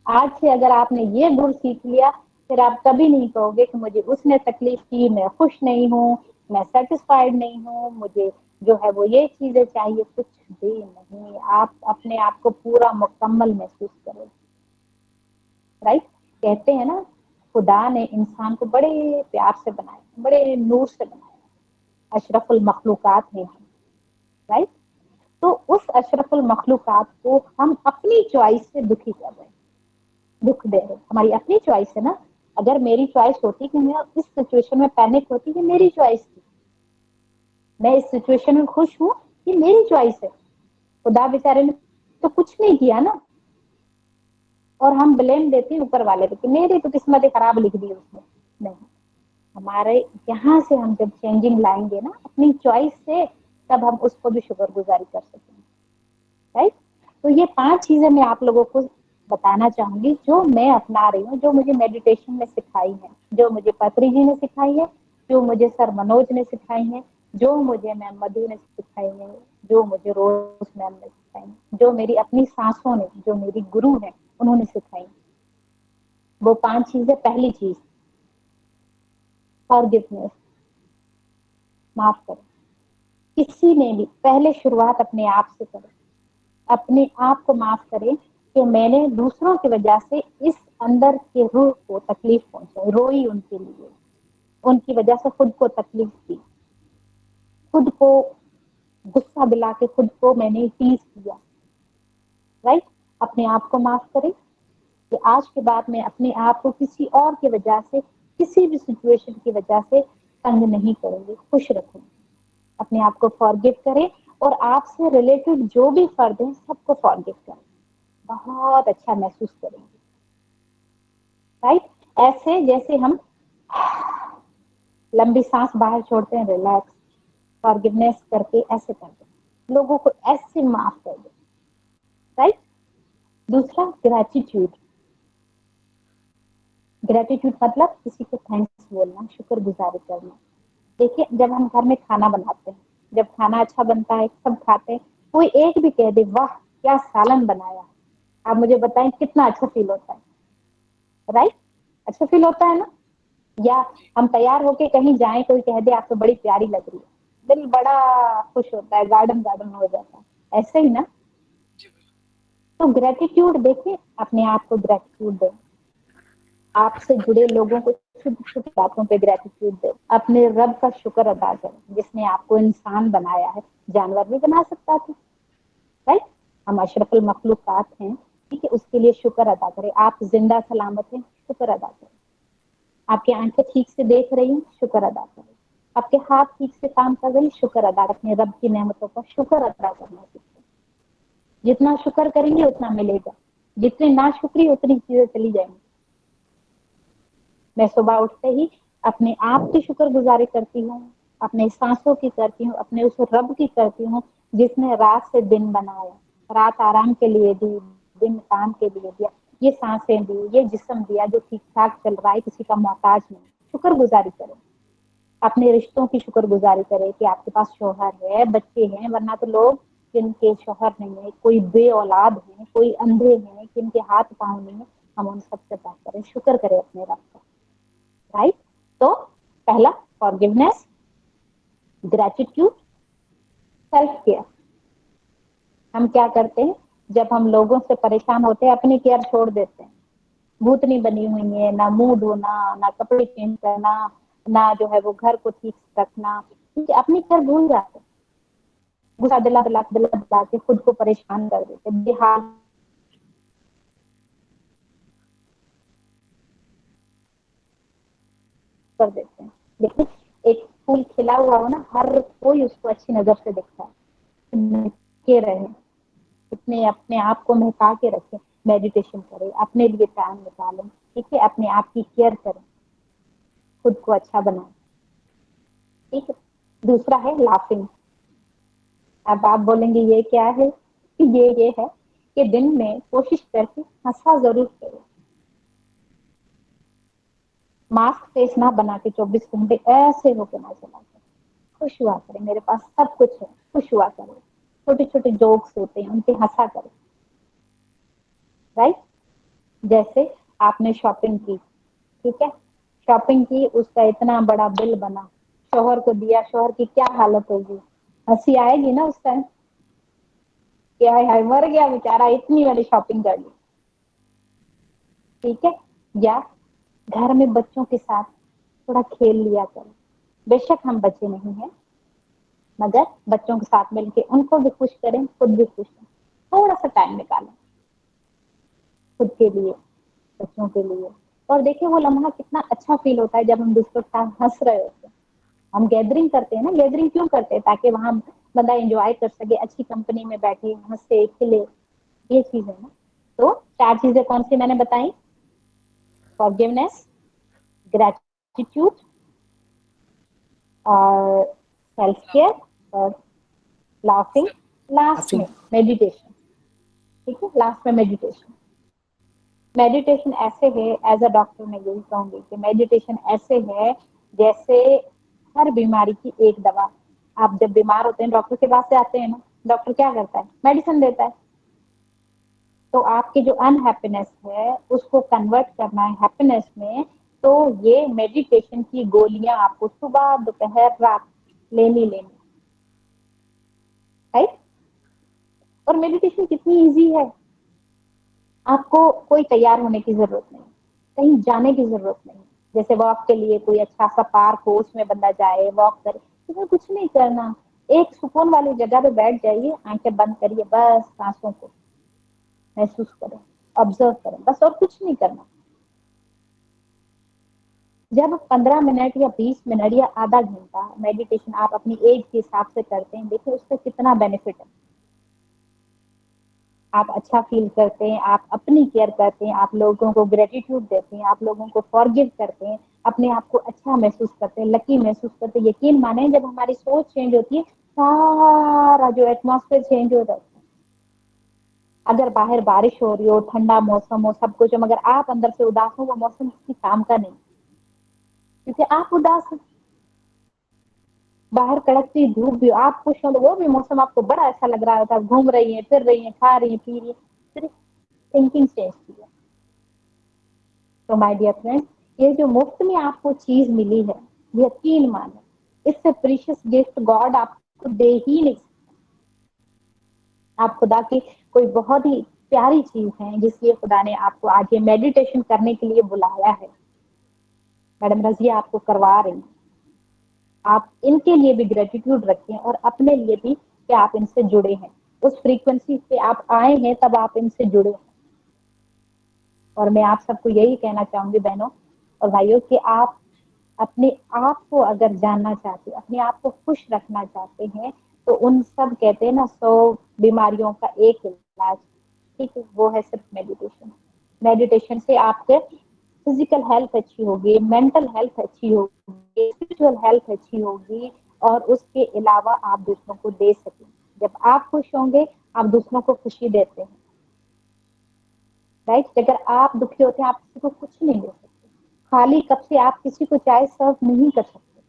आज से अगर आपने ये गुण सीख लिया, फिर आप कभी नहीं कहोगे कि मुझे उसने तकलीफ की, मैं खुश नहीं हूँ, मैं सेटिस्फाइड नहीं हूँ, मुझे जो है वो ये चीजें चाहिए, कुछ भी नहीं। आप अपने आप को पूरा मुकम्मल महसूस करोगे। राइट? कहते हैं ना, खुदा ने इंसान को बड़े प्यार से बनाया, बड़े नूर से बनाया, अशरफुल मखलूकात है हम। राइट? तो उस अशरफुल मखलूकात को हम अपनी चॉइस से दुखी कर रहे हैं, दुख दे रहे हैं। हमारी अपनी चॉइस है ना। अगर मेरी चॉइस होती कि मैं इस सिचुएशन में पैनिक होती, कि मेरी चॉइस थी, मैं इस सिचुएशन में खुश हूँ, ये मेरी चॉइस है, खुदा बेचारे ने तो कुछ नहीं किया ना। और हम ब्लेम देते हैं ऊपर वाले पे कि मेरी तो किस्मत खराब लिख दी उसने। नहीं, हमारे यहाँ से हम जब चेंजिंग लाएंगे ना अपनी चॉइस से, तब हम उसको भी शुक्रगुजारी कर सकेंगे। राइट? तो ये 5 चीजें मैं आप लोगों को बताना चाहूंगी जो मैं अपना रही हूँ, जो मुझे मेडिटेशन में सिखाई है, जो मुझे पत्री जी ने सिखाई है, जो मुझे सर मनोज ने सिखाई है, जो मुझे मैम मधु ने सिखाई है, जो मुझे रोज मैम ने सिखाई है, जो मेरी अपनी सासों ने, जो मेरी गुरु है, उन्होंने सिखाई। वो 5 चीजें, पहली चीज फॉरगिवनेस, माफ करो। किसी ने भी पहले शुरुआत अपने आप से करें, अपने आप को माफ करें कि मैंने दूसरों की वजह से इस अंदर के रूह को तकलीफ पहुंचाई, रोई उनके लिए, उनकी वजह से खुद को तकलीफ दी, खुद को गुस्सा दिला के खुद को मैंने टीज किया। राइट? अपने आप को माफ करें कि आज के बाद मैं अपने आप को किसी और की वजह से, किसी भी सिचुएशन की वजह से तंग नहीं करूंगी, खुश रखूंगी। अपने आप को फॉरगिव करें, और आपसे रिलेटेड जो भी फर्द है सबको फॉरगिव करें, बहुत अच्छा महसूस करेंगे। राइट? ऐसे जैसे हम लंबी सांस बाहर छोड़ते हैं, रिलैक्स, फॉरगिवनेस करके ऐसे कर दो, लोगों को ऐसे माफ कर दो। राइट? दूसरा, ग्रेटिट्यूड। ग्रेटिट्यूड मतलब किसी को थैंक्स बोलना, शुक्रगुजारी करना। देखिए, जब हम घर में खाना बनाते हैं, जब खाना अच्छा बनता है, सब खाते हैं, कोई एक भी कह दे वाह क्या सालन बनाया, आप मुझे बताएं कितना अच्छा फील होता है। राइट? अच्छा फील होता है ना। या हम तैयार होके कहीं जाएं, कोई कह दे आप तो बड़ी प्यारी लग रही है, दिल बड़ा खुश होता है, गार्डन गार्डन हो जाता है, ऐसे ही ना। तो ग्रेटिट्यूड देखिए, अपने आप को ग्रेटिट्यूड दे, आपसे जुड़े लोगों को छोटी छोटी बातों पे ग्रेटिट्यूड दे, अपने रब का शुक्र अदा करें जिसने आपको इंसान बनाया है, जानवर भी बना सकता था। राइट? हम अशरफुल मखलूकात हैं, ठीक है, उसके लिए शुक्र अदा करें। आप जिंदा सलामत हैं, शुक्र अदा करें। आपकी आंखें ठीक से देख रही हैं, शुक्र अदा करें। आपके हाथ ठीक से काम कर रहे हैं, शुक्र अदा रखें। रब की नेमतों का शुक्र अदा करना सीखें। जितना शुक्र करेंगे उतना मिलेगा, जितनी नाशुक्री उतनी चीजें चली जाएंगी। मैं सुबह उठते ही अपने आप की शुक्रगुजारी करती हूँ, अपने सांसों की करती हूँ, अपने उस रब की करती हूँ जिसने रात से दिन बनाया, रात आराम के लिए दी, दिन काम के लिए दिया, ये सांसें दी, ये जिस्म दिया जो ठीक ठाक चल रहा है, किसी का मोहताज नहीं। शुक्रगुजारी करें, अपने रिश्तों की शुक्रगुजारी करें कि आपके पास शौहर है, बच्चे हैं, वरना तो लोग जिनके शौहर नहीं है, कोई बे औलाद है, कोई अंधे हैं, जिनके हाथ पांव नहीं है, हम उन सबसे बात करें, शुक्र करें अपने रब का। राइट? तो पहला फॉरगिवनेस, ग्रेटिट्यूड, सेल्फ केयर। हम क्या करते हैं जब हम लोगों से परेशान होते हैं, अपनी केयर छोड़ देते हैं। भूतनी बनी हुई है, ना मुंह धोना, ना कपड़े चेंज करना, ना जो है वो घर को ठीक से रखना, क्योंकि अपनी केयर भूल जाते हैं। गुस्सा दिला दिला दिला दिला के खुद को परेशान कर देते हैं, बेहाल कर देते हैं। देखिए, एक फूल खिला हुआ हो ना, हर कोई उसको अच्छी नजर से देखता है। के रहे, इतने अपने आप को महका के रखें, मेडिटेशन करें, अपने लिए टाइम निकालें, ठीक है, अपने आप की केयर करें, खुद को अच्छा बनाएं, ठीक है। दूसरा है लाफिंग। अब आप बोलेंगे ये क्या है? ये है कि दिन में कोशिश करके हंसा जरूर करें, मास्क फेस ना बना के 24 घंटे ऐसे होके ना चला करें। खुश हुआ करें, मेरे पास सब कुछ है, खुश हुआ करें। छोटे छोटे जोक्स होते हैं, उनके हंसा करें। राइट? जैसे आपने शॉपिंग की, ठीक है, शॉपिंग की, उसका इतना बड़ा बिल बना, शोहर को दिया, शोहर की क्या हालत होगी? हंसी आएगी ना उस टाइम, क्या है, मर गया बेचारा, इतनी वाली शॉपिंग कर ली, ठीक है। या घर में बच्चों के साथ थोड़ा खेल लिया करें। बेशक हम बच्चे नहीं हैं, मगर बच्चों के साथ मिलके उनको भी खुश करें, खुद भी खुश हैं। थोड़ा सा टाइम निकालें खुद के लिए, बच्चों के लिए। और देखिए वो लम्हा कितना अच्छा फील होता है जब हम दूसरों के साथ हंस रहे होते हैं। हम गैदरिंग करते हैं ना, गैदरिंग क्यों करते हैं? ताकि वहां बंदा एंजॉय कर सके, अच्छी कंपनी में बैठे, हंसे खिले, ये चीज है ना। तो 4 चीजें कौन सी मैंने बताई? फॉरगिवनेस, ग्रेटिट्यूड, और सेल्फ केयर, और लाफिंग, लास्ट में मेडिटेशन, ठीक है, लास्ट में मेडिटेशन। मेडिटेशन ऐसे है, एज अ डॉक्टर मैं यही कहूंगी कि मेडिटेशन ऐसे है जैसे हर बीमारी की एक दवा। आप जब बीमार होते हैं, डॉक्टर के पास से आते हैं ना, डॉक्टर क्या करता है? मेडिसिन देता है। तो आपकी जो अनहैप्पीनेस है उसको कन्वर्ट करना है हैप्पीनेस में, तो ये मेडिटेशन की गोलियां आपको सुबह दोपहर रात लेनी लेनी, राइट? और मेडिटेशन कितनी इजी है, आपको कोई तैयार होने की जरूरत नहीं, कहीं जाने की जरूरत नहीं। जैसे वॉक के लिए कोई अच्छा सा पार्क हो, उसमें बंदा जाए वॉक करे, इसमें कुछ नहीं करना, एक सुकून वाली जगह पे बैठ जाइए, आंखें बंद करिए, बस सांसों को महसूस करें, ऑब्जर्व करें, बस, और कुछ नहीं करना। जब 15 मिनट या 20 मिनट या आधा घंटा मेडिटेशन आप अपनी एज के हिसाब से करते हैं, देखिए उससे कितना बेनिफिट है। आप अच्छा फील करते हैं, आप अपनी केयर करते हैं, आप लोगों को ग्रेटिट्यूड देते हैं, आप लोगों को फॉरगिव करते हैं, अपने आप को अच्छा महसूस करते हैं, लकी महसूस करते हैं। यकीन माने जब हमारी सोच चेंज होती है, सारा जो एटमॉस्फेयर चेंज हो जाता है। अगर बाहर बारिश हो रही हो, ठंडा मौसम हो, सब कुछ हो, मगर आप अंदर से उदास हो, वो मौसम किसी काम का नहीं, क्योंकि आप उदास हैं। बाहर कड़कती धूप भी, आप खुश हो तो वो भी मौसम आपको बड़ा अच्छा लग रहा होता है, घूम रही है, फिर रही है, खा रही है, पी रही है, सिर्फ थिंकिंग चेंज की है। तो माय डियर फ्रेंड्स, ये जो मुफ्त में आपको चीज मिली है, यकीन माने इससे प्रीशियस गिफ्ट गॉड आपको दे ही नहीं सकता। आप खुदा की कोई बहुत ही प्यारी चीज है, जिसलिए खुदा ने आपको आज ये मेडिटेशन करने के लिए बुलाया है। मैडम रजिया आपको करवा रही हैं, आप इनके लिए भी ग्रेटिट्यूड रखें और अपने लिए भी कि आप इनसे जुड़े हैं, उस फ्रीक्वेंसी पे आप आए हैं, तब आप इनसे जुड़े हैं। और मैं आप सबको यही कहना चाहूंगी बहनों, اور بھائیوں کہ آپ اپنے آپ کو اگر جاننا چاہتے ہیں، اپنے آپ کو خوش رکھنا چاہتے ہیں، تو ان سب کہتے ہیں نا 100 بیماریوں کا ایک علاج، ٹھیک ہے، وہ ہے صرف میڈیٹیشن۔ میڈیٹیشن سے آپ کے فزیکل ہیلتھ اچھی ہوگی، مینٹل ہیلتھ اچھی ہوگی، اسپرچل ہیلتھ اچھی ہوگی، اور اس کے علاوہ آپ دوسروں کو دے سکیں۔ جب آپ خوش ہوں گے آپ دوسروں کو خوشی دیتے ہیں، رائٹ؟ اگر آپ دکھی ہوتے ہیں آپ کسی کو کچھ نہیں دے سکتے، خالی کپ سے آپ کسی کو چائے سرو نہیں کر سکتے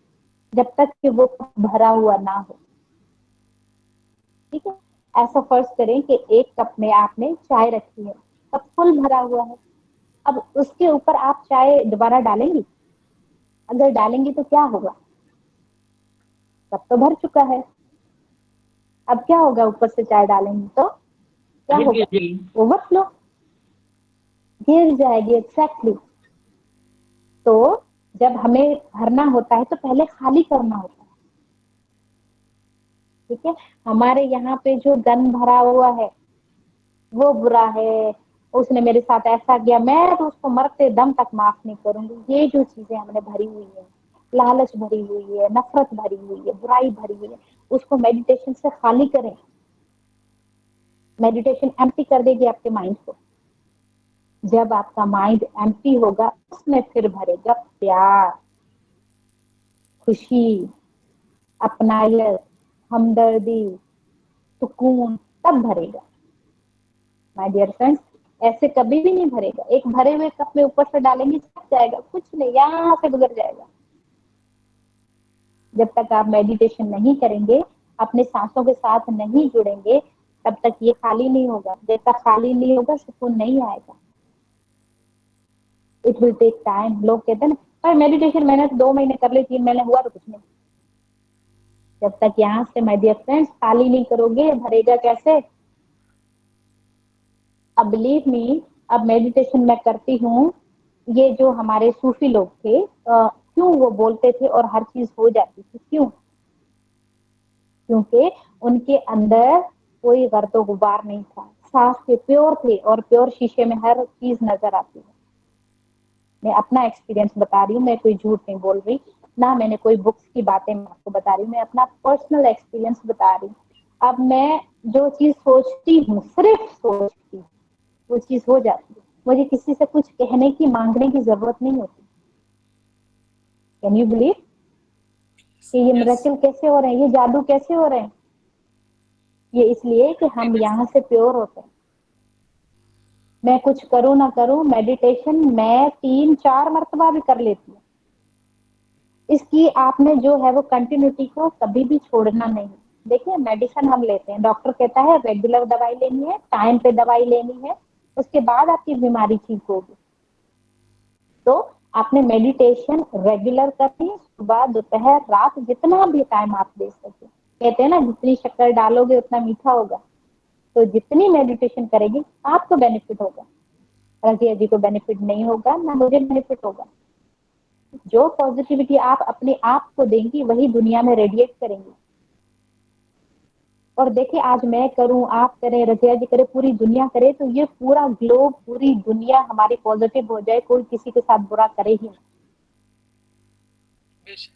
جب تک کہ وہ کپ بھرا ہوا نہ ہو، ٹھیک ہے؟ ایسا فرض کریں کہ ایک کپ میں آپ نے چائے رکھی ہے، کپ فل بھرا ہوا ہے، اب اس کے اوپر آپ چائے دوبارہ ڈالیں گی؟ اگر ڈالیں گی تو کیا ہوگا؟ کپ تو بھر چکا ہے، اب کیا ہوگا؟ اوپر سے چائے ڈالیں گی تو کیا ہوگا؟ اوور فلو، گر جائے گی، ایگزیکٹلی۔ تو جب ہمیں بھرنا ہوتا ہے تو پہلے خالی کرنا ہوتا ہے، ٹھیک ہے؟ ہمارے یہاں پہ جو گن بھرا ہوا ہے وہ برا ہے، اس نے میرے ساتھ ایسا کیا، میں تو اس کو مرتے دم تک معاف نہیں کروں گی، یہ جو چیزیں ہم نے بھری ہوئی ہیں، لالچ بھری ہوئی ہے، نفرت بھری ہوئی ہے، برائی بھری ہوئی ہے، اس کو میڈیٹیشن سے خالی کریں۔ میڈیٹیشن ایمپٹی کر دے گی آپ کے مائنڈ کو۔ جب آپ کا مائنڈ ایمپٹی ہوگا اس میں پھر بھرے گا پیار، خوشی، اپنائیت، ہمدردی، سکون، تب بھرے گا۔ مائی ڈیئر فرینڈس، ایسے کبھی بھی نہیں بھرے گا۔ ایک بھرے ہوئے کپ میں اوپر سے ڈالیں گے چھپ جائے گا، کچھ نہیں، یہاں سے گزر جائے گا۔ جب تک آپ میڈیٹیشن نہیں کریں گے، اپنے سانسوں کے ساتھ نہیں جڑیں گے، تب تک یہ خالی نہیں ہوگا۔ جب تک خالی نہیں ہوگا سکون نہیں آئے گا۔ It will take time. لوگ کہتے ہیں نا میڈیٹیشن میں نے 2 مہینے کر لی، 3 مہینے ہوا تو کچھ نہیں۔ جب تک یہاں سے مائی ڈیئر فرینڈس خالی نہیں کرو گے، بھرے گا کیسے؟ اب بلیو می، اب میڈیٹیشن میں کرتی ہوں، یہ جو ہمارے صوفی لوگ تھے کیوں وہ بولتے تھے اور ہر چیز ہو جاتی تھی؟ کیوں؟ کیونکہ ان کے اندر کوئی غرض و غبار نہیں تھا، صاف تھے، پیور تھے، اور پیور شیشے میں ہر چیز نظر آتی ہے۔ میں اپنا ایکسپیرینس بتا رہی ہوں، میں کوئی جھوٹ نہیں بول رہی، نہ میں نے کوئی بکس کی باتیں میں آپ کو بتا رہی ہوں، میں اپنا پرسنل ایکسپیرینس بتا رہی ہوں۔ اب میں جو چیز سوچتی ہوں، صرف سوچتی ہوں، وہ چیز ہو جاتی ہے۔ مجھے کسی سے کچھ کہنے کی، مانگنے کی ضرورت نہیں ہوتی۔ کین یو بلیو کہ یہ Yes. میریکل کیسے ہو رہے ہیں، یہ جادو کیسے ہو رہے ہیں؟ یہ اس لیے کہ ہم یہاں سے پیور ہوتے ہیں۔ میں کچھ کروں نہ کروں، میڈیٹیشن میں 3-4 مرتبہ بھی کر لیتی ہوں۔ اس کی آپ نے جو ہے وہ کنٹینیوٹی کو کبھی بھی چھوڑنا نہیں۔ دیکھیں میڈیسن ہم لیتے ہیں، ڈاکٹر کہتا ہے ریگولر دوائی لینی ہے، ٹائم پہ دوائی لینی ہے، اس کے بعد آپ کی بیماری ٹھیک ہوگی۔ تو آپ نے میڈیٹیشن ریگولر کرنی ہے، صبح، دوپہر، رات، جتنا بھی ٹائم آپ دے سکیں۔ کہتے ہیں نا جتنی شکر ڈالو گے اتنا میٹھا ہوگا، تو جتنی میڈیٹیشن کرے گی آپ کو بینیفٹ ہوگا، رضیہ جی کو بینیفٹ نہیں ہوگا، نہ مجھے بینیفٹ ہوگا۔ جو پازیٹیوٹی آپ اپنے آپ کو دیں گی وہی دنیا میں ریڈیٹ کریں گی۔ اور دیکھیں آج میں کروں، آپ کریں، رضیہ جی کرے، پوری دنیا کرے، تو یہ پورا گلوب، پوری دنیا ہماری پازیٹیو ہو جائے، کوئی کسی کے ساتھ برا کرے ہی نہیں۔ بے شک۔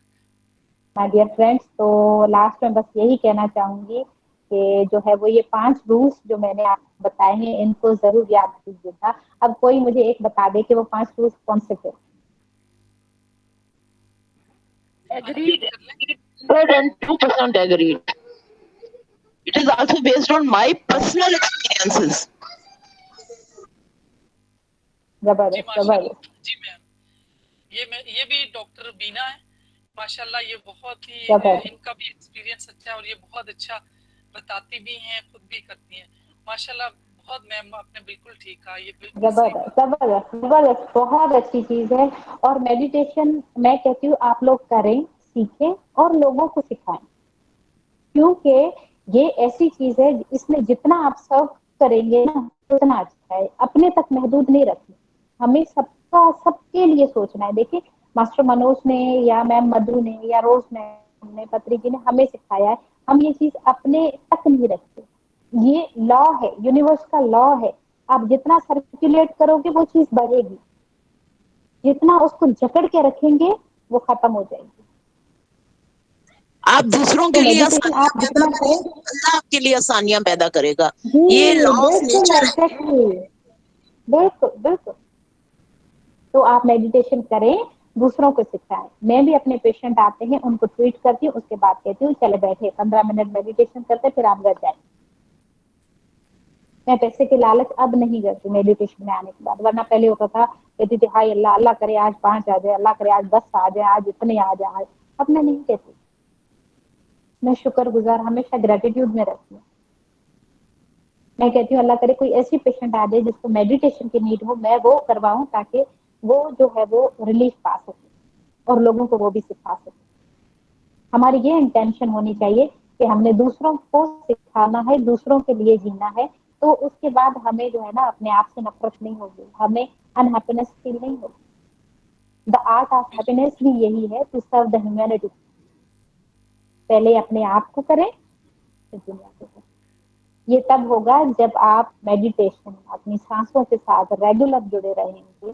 مائی ڈیئر فرینڈس، تو لاسٹ میں بس یہی کہنا چاہوں گی کہ جو ہے وہ یہ 5 رولس جو میں نے آپ کو بتائے ہیں ان کو ضرور یاد کیجیے گا۔ اب کوئی مجھے ایک بتا دے کہ وہ 5 رولس کون سے تھے؟ Unmute Agreed. کر لیں۔ 102% agreed. It is also based on my personal experiences. جی زبردست ماشاء اللہ، زبردست جی میم، یہ بھی ڈاکٹر بینا ہے ماشاء اللہ، یہ بہت ہی زبردست ان کا بھی ایکسپیرینس اچھا ہے، اور یہ بہت اچھا بتاتی بھی ہیں، خود بھی کرتی ہیں ماشاء اللہ۔ بہت میم آپ نے بالکل ٹھیک کہا، یہ بالکل صحیح زبردست بات ہے۔ زبردست زبردست، بہت اچھی چیز ہے۔ اور میڈیٹیشن میں کہتی ہوں آپ لوگ کریں، سیکھیں اور لوگوں کو سکھائیں، کیونکہ یہ ایسی چیز ہے اس میں جتنا آپ سرو کریں گے نا اتنا اچھا ہے۔ اپنے تک محدود نہیں رکھنا، ہمیں سب کا، سب کے لیے سوچنا ہے۔ دیکھیں ماسٹر منوج نے یا میم مدھو نے یا روز نے، پتری جی نے ہمیں سکھایا ہے، ہم یہ چیز اپنے تک نہیں رکھتے۔ یہ لا ہے، یونیورس کا لا ہے، آپ جتنا سرکولیٹ کرو گے وہ چیز بڑھے گی۔ जितना उसको जकड़ के रखेंगे वो खत्म हो जाएगी। आप दूसरों तो के लिए मेडिटेशन आसानियां आप पैदा जितना करें, करें, अल्लाह आपके लिए आसानियां पैदा करेगा। जी ये लॉ ऑफ बिल्कुल नेचर है। एग्जैक्टली, बिल्कुल बिल्कुल। तो आप मेडिटेशन करें, दूसरों को सिखाएं। मैं भी अपने पेशेंट आते हैं उनको ट्रीट करती हूँ, उसके बाद कहती हूँ चले बैठे 15 मिनट मेडिटेशन करते फिर आप घर जाए। मैं पैसे की लालच अब नहीं करती मेडिटेशन में आने के बाद, वरना पहले होता था कहती थी हाय अल्लाह, अल्लाह करे आज 5 आ जाए, अल्लाह करे आज 10 आ जाए, आज इतने आ जाए। अब मैं नहीं कहती, मैं शुक्रगुजार हमेशा ग्रेटिट्यूड में रहती हूँ। मैं कहती हूँ अल्लाह करे कोई ऐसी पेशेंट आ जाए जिसको मेडिटेशन की नीड हो, मैं वो करवाऊं ताकि वो जो है वो रिलीफ पा सके और लोगों को वो भी सिखा सके। हमारी ये इंटेंशन होनी चाहिए कि हमने दूसरों को सिखाना है, दूसरों के लिए जीना है, तो उसके बाद हमें जो है ना अपने आप से नफरत नहीं होगी, हमें अनहैप्पीनेस फील नहीं होगी। द आर्ट ऑफ हैप्पीनेस भी यही है, टू सर्व द ह्यूमैनिटी। पहले अपने आप को करें फिर दुनिया को करें। ये तब होगा जब आप मेडिटेशन अपनी सांसों के साथ रेगुलर जुड़े रहेंगे,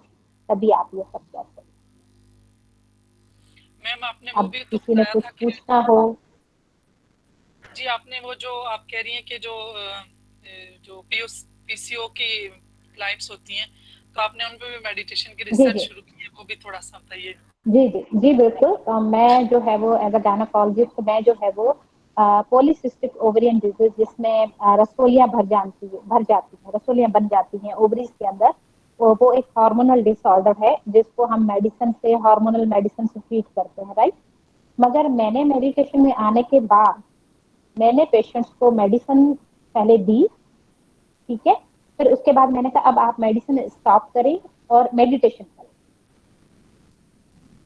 तभी आप ये सब कर सकते। मैम आपने वो अब भी तो किसी ने बताया कुछ था कि पूछना हो। जी, आपने वो जो आप कह रही हैं कि जो पीसीओ की क्लाइंट्स होती हैं, तो आपने उन पे भी मेडिटेशन की जी रिसर्च जी शुरू की है, वो भी थोड़ा सा बताइए। जी जी जी बिल्कुल। मैं जो है वो एज अ गायनेकोलॉजिस्ट मैं जो है वो पॉलीसिस्टिक ओवरियन डिजीज, जिसमें रसोलियां भर जाती हैं, रसोलियां बन जाती हैं ओवरीज के अंदर, वो एक हार्मोनल डिसऑर्डर है जिसको हम मेडिसिन से, हार्मोनल मेडिसिन से ट्रीट करते हैं, राइट। मगर मैंने मेडिटेशन में आने के बाद मैंने पेशेंट्स को मेडिसिन पहले दी, ठीक है, फिर उसके बाद मैंने कहा अब आप मेडिसिन स्टॉप करें और मेडिटेशन करें।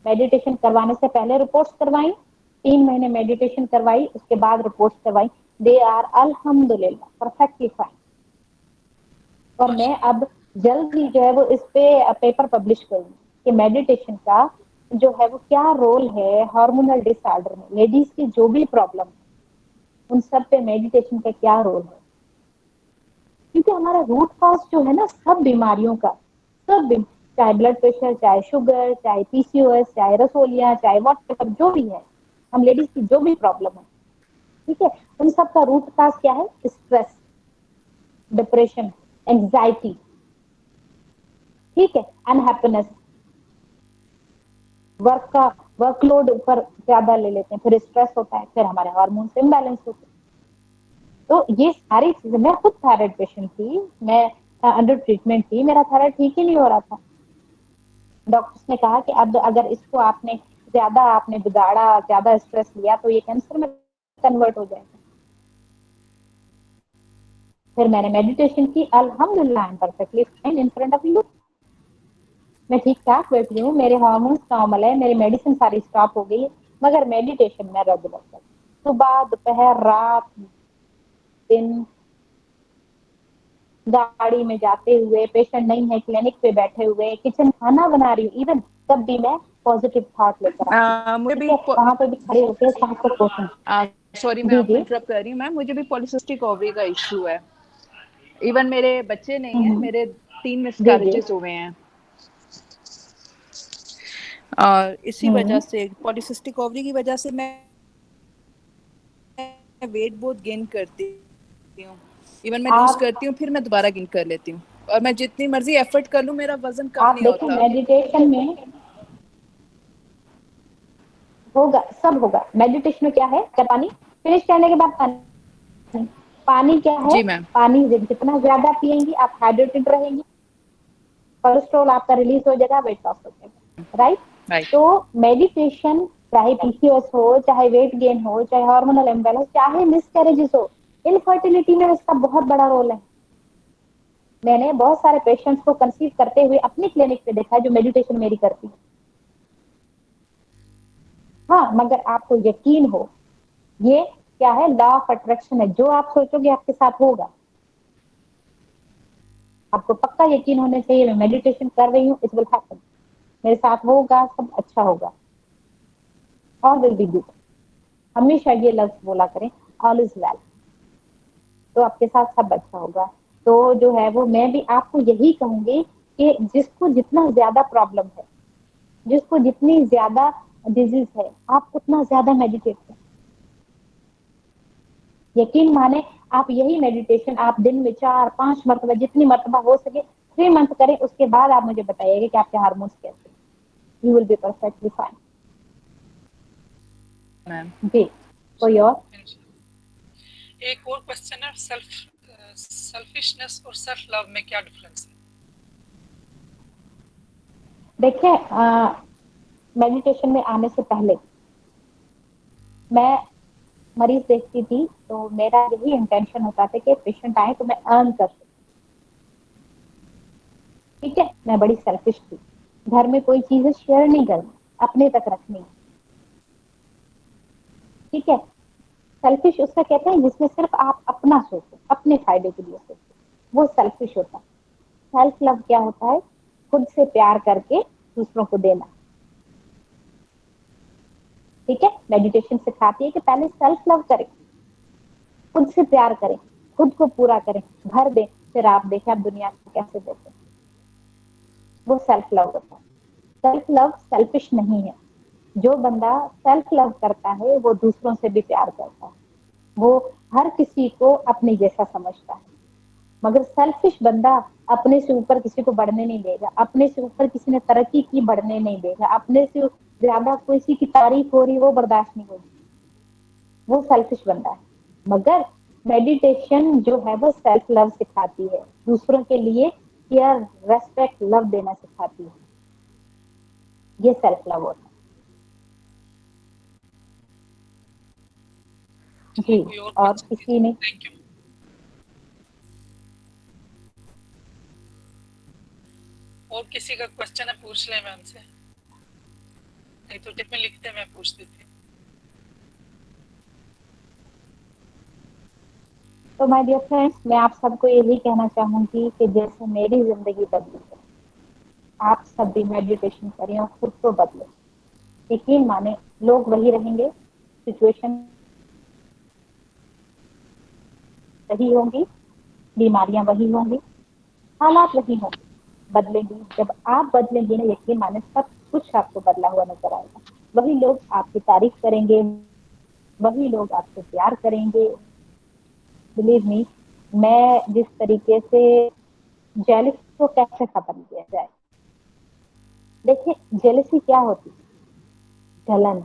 मेडिटेशन करवाने से पहले रिपोर्ट्स करवाई, 3 महीने मेडिटेशन करवाई, उसके बाद रिपोर्ट्स करवाई। दे आर अल्हम्दुलिल्लाह परफेक्टली फाइन। और मैं अब जल्द ही जो है वो इस पे पेपर पब्लिश करूंगी कि मेडिटेशन का जो है वो क्या रोल है हार्मोनल डिसऑर्डर में, लेडीज की जो भी प्रॉब्लम है उन सब पे मेडिटेशन का क्या रोल है। क्योंकि हमारा रूट कॉज जो है ना सब बीमारियों का, चाहे ब्लड प्रेशर, चाहे शुगर, चाहे पीसीओएस, चाहे रसोलियां, चाहे व्हाटएवर जो भी है, हम लेडीज की जो भी प्रॉब्लम है, ठीक है, उन सब का रूट कॉज क्या है? स्ट्रेस, डिप्रेशन, एंजाइटी, ठीक है, अनहैप्पीनेस, वर्कलोड ऊपर ज्यादा ले लेते हैं, फिर स्ट्रेस होता है, फिर हमारे हार्मोन इम्बैलेंस होते हैं। तो ये सारी चीजें, मैं खुद थायराइड पेशेंट थी, मैं अंडर ट्रीटमेंट थी, मेरा थायराइड ठीक ही नहीं हो रहा था। डॉक्टर्स ने कहा कि अब अगर इसको आपने ज्यादा आपने बिगाड़ा, ज्यादा स्ट्रेस लिया तो ये कैंसर में कन्वर्ट हो जाएगा। फिर मैंने मेडिटेशन की, अल्हम्दुलिल्लाह I am perfectly fine in front of you. मैं ठीक ठाक बैठ रही हूँ, मेरे हार्मोन्स नॉर्मल है, मेरी मेडिसिन सारी स्टॉप हो गई, मगर मेडिटेशन में रेगुलर कर, सुबह दोपहर रात दिन, गाड़ी में जाते हुए, पेशेंट नहीं है क्लिनिक पे बैठे हुए, किचन खाना बना रही हूँ इवन, तब भी मैं पॉजिटिव थॉट लेकर आती हूँ, मुझे ठीक भी है, वहां पे भी खड़े होकर सांस को कोसना। सॉरी मैं जी आपको जी। इंटरप्ट कर रही हूँ मैम, मुझे भी पॉलिसिस्टिक ओवरी का इशू है। इवन मेरे बच्चे नहीं हैं, हम्म, मेरे 3 जी जी। मिसकैरेजेस हुए हैं और इसी वजह हम्म, से, पॉलिसिस्टिक ओवरी की वजह से मैं वेट बहुत गेन करती हूँ। इवन मैं लूज आप करती हूँ फिर मैं दोबारा गेन कर लेती हूँ, और मैं जितनी मर्जी एफर्ट कर लूँ मेरा वजन कम आप नहीं देखो होता। मेडिटेशन में होगा, सब होगा। मेडिटेशन में क्या है, जब पानी फिनिश करने के बाद पानी, पानी क्या है, जी मैम। पानी जितना ज्यादा पिएंगी आप हाइड्रेटेड रहेंगी, कोलेस्ट्रॉल आपका रिलीज हो जाएगा, वेट लॉस हो जाएगा, राइट। राइट। तो मेडिटेशन, चाहे पीसीओएस हो, चाहे वेट गेन हो, चाहे हार्मोनल इम्बैलेंस, चाहे मिसकैरेजेस हो, इनफर्टिलिटी में इसका बहुत बड़ा रोल है। मैंने बहुत सारे पेशेंट्स को कंसीव करते हुए अपनी क्लिनिक पे देखा है जो मेडिटेशन मेरी करती है। हाँ, मगर आपको यकीन हो, ये क्या है, लॉ ऑफ अट्रैक्शन है, जो आप सोचोगे आपके साथ होगा। आपको पक्का यकीन होना चाहिए मैं मेडिटेशन कर रही हूँ, इट विल हैपन, मेरे साथ होगा, सब अच्छा होगा, ऑल विल बी गुड। हमेशा ये लफ्ज बोला करें, ऑल इज वेल, तो आपके साथ सब अच्छा होगा। तो जो है वो मैं भी आपको यही कहूंगी कि जिसको जितना ज्यादा प्रॉब्लम है जिसको जितनी ज्यादा डिजीज है आप उतना ज्यादा मेडिटेट करें। यकीन माने आप यही मेडिटेशन आप दिन में 4-5 मरतबा जितनी मरतबा हो सके 3 मंथ करें, उसके बाद आप मुझे बताइएगा कि आपके हार्मोन्स कैसे, you will be perfectly fine. Ma'am जी कोई और? एक और क्वेश्चन है, सेल्फिशनेस और सेल्फ लव में क्या डिफरेंस है? देखिए मेडिटेशन में आने से पहले मैं मरीज देखती थी तो मेरा यही इंटेंशन होता था कि पेशेंट आए तो मैं अर्न कर सकूं। ठीक है, मैं बड़ी सेल्फिश थी, घर में कोई चीजें शेयर नहीं करनी, अपने तक रखनी। ठीक है, सेल्फिश उसका कहते हैं जिसमें सिर्फ आप अपना सोचो, अपने फायदे के लिए सोचो, वो सेल्फिश होता है। सेल्फ लव क्या होता है? खुद से प्यार करके दूसरों को देना। ठीक है, मेडिटेशन सिखाती है कि पहले सेल्फ लव करें, खुद से प्यार करें, खुद को पूरा करें, भर दें, फिर आप देखें आप दुनिया को कैसे देते हैं। वो सेल्फ लव होता है। सेल्फ लव सेल्फिश नहीं है। जो बंदा सेल्फ लव करता है वो दूसरों से भी प्यार करता है, वो हर किसी को अपने जैसा समझता है। मगर सेल्फिश बंदा अपने से ऊपर किसी को बढ़ने नहीं देगा, अपने से ऊपर किसी ने तरक्की की बढ़ने नहीं देगा, अपने से ज्यादा किसी की तारीफ हो रही वो बर्दाश्त नहीं होगी, वो सेल्फिश बंदा है। मगर मेडिटेशन जो है वो सेल्फ लव सिखाती है, दूसरों के लिए केयर, रेस्पेक्ट, लव देना सिखाती है। ये सेल्फ लव होता है। जी कोई और और क्वेश्चन? किसी ने? Thank you. और किसी का क्वेश्चन है पूछ ले मैम से, नहीं तो टिप में लिखते मैं पूछ देती हूँ। तो माय डियर फ्रेंड्स, मैं आप सबको यही कहना चाहूंगी कि जैसे मेरी जिंदगी बदली है, आप सब भी मेडिटेशन करें और खुद को बदलें। यकीन माने लोग वही रहेंगे, सिचुएशन वही होंगी, बीमारियां वही होंगी, हालात वही होंगे, बदलेंगी। जब आप बदलेंगे ना, यकीन माने सब कुछ आपको बदला हुआ नजर आएगा। वही लोग आपकी तारीफ करेंगे, वही लोग आपसे प्यार करेंगे। बिलीव मी, मैं जिस तरीके से जेलसी को कैसे खत्म किया जाए। देखिए जेलसी क्या होती है? जलन।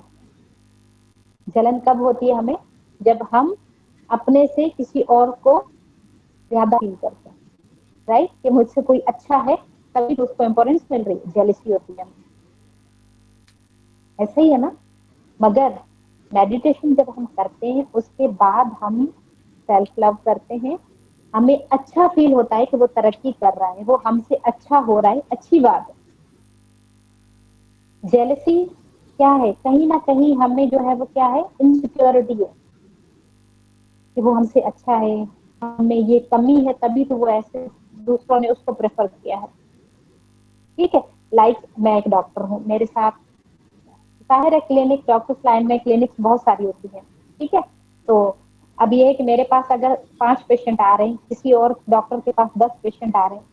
जलन कब होती है हमें? जब हम अपने से किसी और को ज्यादा फील करते हैं, राइट? कि मुझसे कोई अच्छा है तभी तो उसको इम्पोर्टेंस मिल रही है, जेलसी होती है। ऐसे ही है ना? मगर मेडिटेशन जब हम करते हैं उसके बाद हम सेल्फ लव करते हैं, हमें अच्छा फील होता है कि वो तरक्की कर रहा है, वो हमसे अच्छा हो रहा है, अच्छी बात है। जेलसी क्या है? कहीं ना कहीं हमें जो है वो क्या है? इनसिक्योरिटी है कि वो हमसे अच्छा है, हमें ये कमी है तभी तो वो ऐसे दूसरों ने उसको प्रेफर किया है। ठीक है, लाइक मैं एक डॉक्टर हूँ, मेरे साथ जाहिर है क्लिनिक, डॉक्टर्स लाइन में क्लिनिक्स बहुत सारी होती है। ठीक है, तो अब ये है कि मेरे पास अगर 5 पेशेंट आ रहे हैं, किसी और डॉक्टर के पास 10 पेशेंट आ रहे हैं,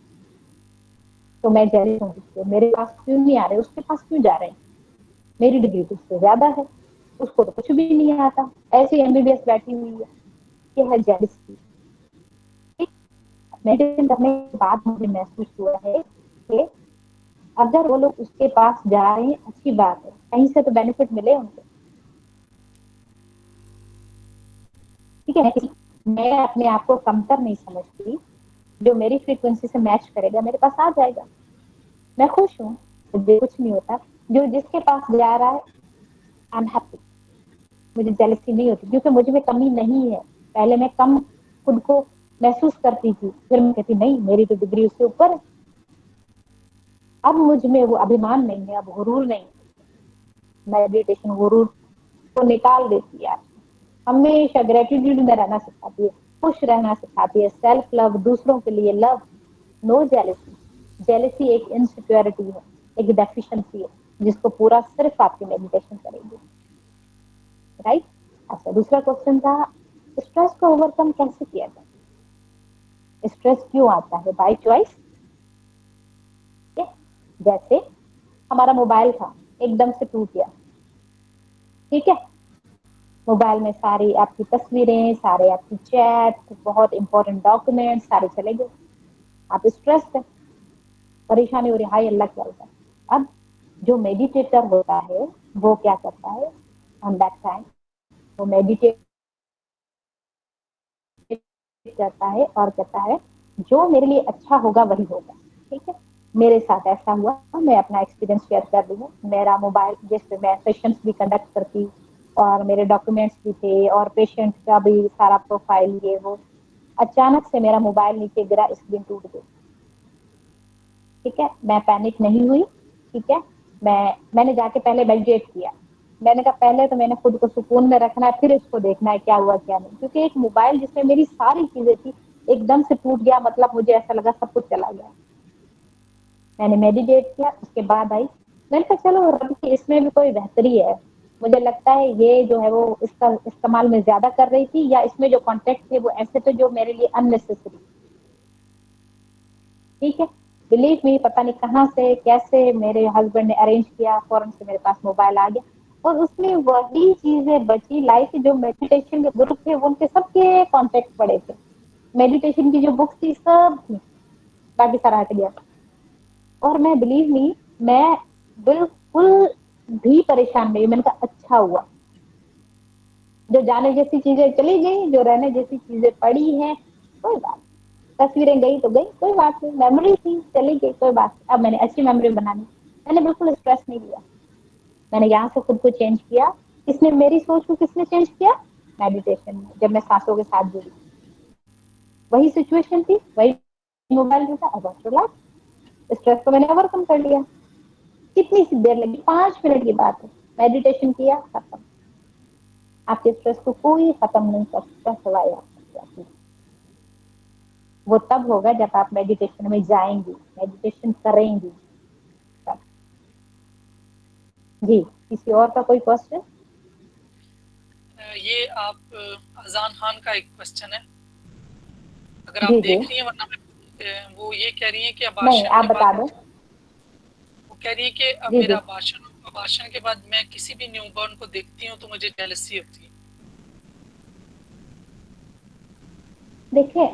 तो मैं जेलस हूँ, मेरे पास क्यों नहीं आ रहे, उसके पास क्यों जा रहे हैं? मेरी डिग्री तो उससे ज्यादा है, उसको तो कुछ भी नहीं आता, ऐसी एमबीबीएस बैठी हुई है। ये है जेलसी। मेडिटेशन करने के बाद मुझे महसूस हुआ है कि अगर वो लोग उसके पास जा रहे हैं अच्छी बात है, कहीं से तो बेनिफिट मिले उनको। ठीक है, मैं अपने आप को कमतर नहीं समझती, जो मेरी फ्रीक्वेंसी से मैच करेगा मेरे पास आ जाएगा, मैं खुश हूँ, मुझे कुछ नहीं होता। जो जिसके पास जा रहा है आई एम हैप्पी, मुझे जेलसी नहीं होती, क्योंकि मुझ में कमी नहीं है। पहले मैं कम खुद को महसूस करती थी, फिर मैं कहती नहीं मेरी तो डिग्री उससे ऊपर है। अब मुझ में वो अभिमान नहीं है, अब गुरूर नहीं। मेडिटेशन गुरूर को निकाल देती है, हमेशा ग्रेटिट्यूड में रहना सिखाती है, खुश रहना सिखाती है, सेल्फ लव, दूसरों के लिए लव, नो जेलसी। जेलसी एक इनसिक्योरिटी है, एक डेफिशिएंसी है, जिसको पूरा सिर्फ आपकी मेडिटेशन करेगी। राइट? अच्छा, दूसरा क्वेश्चन था स्ट्रेस को ओवरकम कैसे किया जाए? स्ट्रेस क्यों आता है? By choice. जैसे हमारा मोबाइल था, एकदम से टूट गया, ठीक है। मोबाइल में सारी आपकी तस्वीरें, सारे आपकी चैट, बहुत इंपॉर्टेंट डॉक्यूमेंट सारे चले गए। आप स्ट्रेस है, परेशानी हो रही, हाय अल्लाह क्या होता है। अब जो मेडिटेटर होता है वो क्या करता है, ऑन दैट टाइम वो मेडिटेट करता है और कहता है जो मेरे लिए अच्छा होगा वही होगा, ठीक है। मेरे साथ ऐसा हुआ, मैं अपना एक्सपीरियंस शेयर कर रही हूँ। मेरा मोबाइल, जैसे मैं सेशंस भी कंडक्ट करती और मेरे डॉक्यूमेंट्स भी थे और पेशेंट का भी सारा प्रोफाइल ये वो, अचानक से मेरा मोबाइल नीचे गिरा, स्क्रीन टूट गई, ठीक है। मैं पैनिक नहीं हुई, ठीक है। मैंने जाके पहले मेडिटेट किया। मैंने कहा पहले तो मैंने खुद को सुकून में रखना है, फिर इसको देखना है क्या हुआ क्या नहीं, क्योंकि एक मोबाइल जिसमें मेरी सारी चीजें थी एकदम से टूट गया, मतलब मुझे ऐसा लगा सब कुछ चला गया। मैंने मेडिटेट किया, उसके बाद आई, मैंने कहा चलो रब की इसमें भी कोई बेहतरी है। मुझे लगता है ये जो है वो इसका इस्तेमाल में ज्यादा कर रही थी, या इसमें जो कॉन्टेक्ट थे वो ऐसे थे जो मेरे लिए अननेसेसरी, ठीक है। बिलीव मी, पता नहीं कहाँ से कैसे मेरे हस्बैंड ने अरेंज किया, फौरन से मेरे पास मोबाइल आ गया और उसमें वही चीजें बची लाइफ, जो मेडिटेशन के ग्रुप थे उनके सबके कॉन्टेक्ट पड़े थे, मेडिटेशन की जो बुक थी सब थी, बाकी सारा हट गया। और मैं, बिलीव मी, मैं बिल्कुल भी परेशान नहीं। मैंने कहा अच्छा हुआ, जो जाने जैसी चीजें चली गई, जो रहने जैसी चीजें पड़ी हैं, कोई बात, तस्वीरें गई तो गई, कोई बात नहीं, मेमोरी थी चली गई, कोई बात नहीं। अब मैंने अच्छी मेमोरी बनानी, मैंने बिल्कुल स्ट्रेस नहीं लिया। मैंने यहाँ से खुद को चेंज किया। किसने मेरी सोच को किसने चेंज किया? मेडिटेशन में, जब मैं सांसों के साथ जुड़ी। वही सिचुएशन थी, वही मोबाइल था, अब रिलैक्स, स्ट्रेस को मैंने ओवरकम कर लिया। कितनी सी देर लगी, 5 मिनट की बात है, मेडिटेशन किया, खत्म। आपके स्ट्रेस को कोई खत्म नहीं कर सकता सिवाय आप। वो तब होगा जब आप मेडिटेशन में जाएंगी, मेडिटेशन करेंगी तब। जी, किसी और का कोई क्वेश्चन? ये आप अजान खान का एक क्वेश्चन है, अगर आप जी जी, देख रही हैं, वरना वो ये कह रही है कि नहीं अबार्शन आप के बता बाद, दो। वो कह रही है कि अब जी मेरा जी, अबार्शन के बाद मैं किसी भी न्यूबॉर्न को देखती हूँ तो मुझे जेलसी होती है। देखिए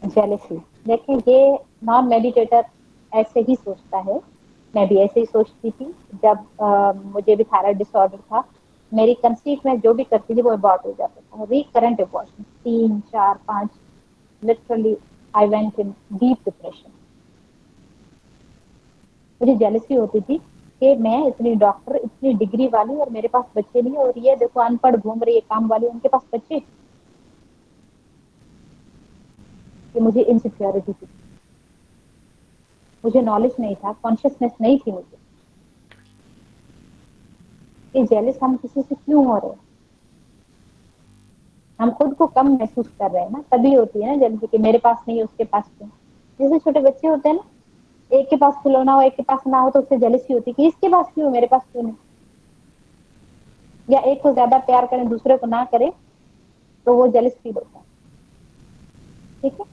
जेलसी, देखिए ये नॉन मेडिटेटर ऐसे ही सोचता है। मैं भी ऐसे ही सोचती थी जब मुझे भी थायराइड डिसऑर्डर था। मेरी कंसीव में जो भी करती थी वो अबॉर्ट हो जाता था, recurrent abortion, 3 4 5, literally I went in deep depression. मुझे जेलसी होती थी कि मैं इतनी डॉक्टर, इतनी डिग्री वाली, और मेरे पास बच्चे नहीं, और ये देखो अनपढ़ घूम रही है काम वाली, उनके पास बच्चे। कि मुझे इनसिक्योरिटी थी, मुझे नॉलेज नहीं था, कॉन्शियसनेस नहीं थी मुझे कि जेलस हम किसी से क्यों हो रहे हैं। हम खुद को कम महसूस कर रहे हैं ना, तभी होती है ना जल्दी कि मेरे पास नहीं है उसके पास क्यों। जैसे छोटे बच्चे होते हैं ना, एक के पास खिलौना हो एक के पास ना हो तो उससे जेलसी होती है कि इसके पास क्यों, मेरे पास क्यों नहीं। या एक को ज्यादा प्यार करें दूसरे को ना करें तो वो जेलस फील होता है, ठीक है।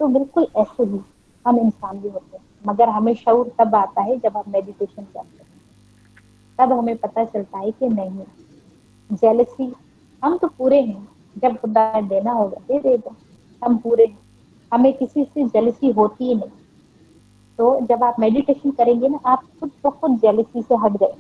तो बिल्कुल ऐसे ही हम इंसान भी होते हैं, मगर हमें शऊर तब आता है जब हम मेडिटेशन करते हैं। तब हमें पता चलता है कि नहीं, जेलसी, हम तो पूरे हैं, जब खुदा ने देना होगा दे देगा, हम पूरे हैं, हमें किसी से जेलसी होती ही नहीं। तो जब आप मेडिटेशन करेंगे ना, आप खुद को खुद जेलसी से हट गए।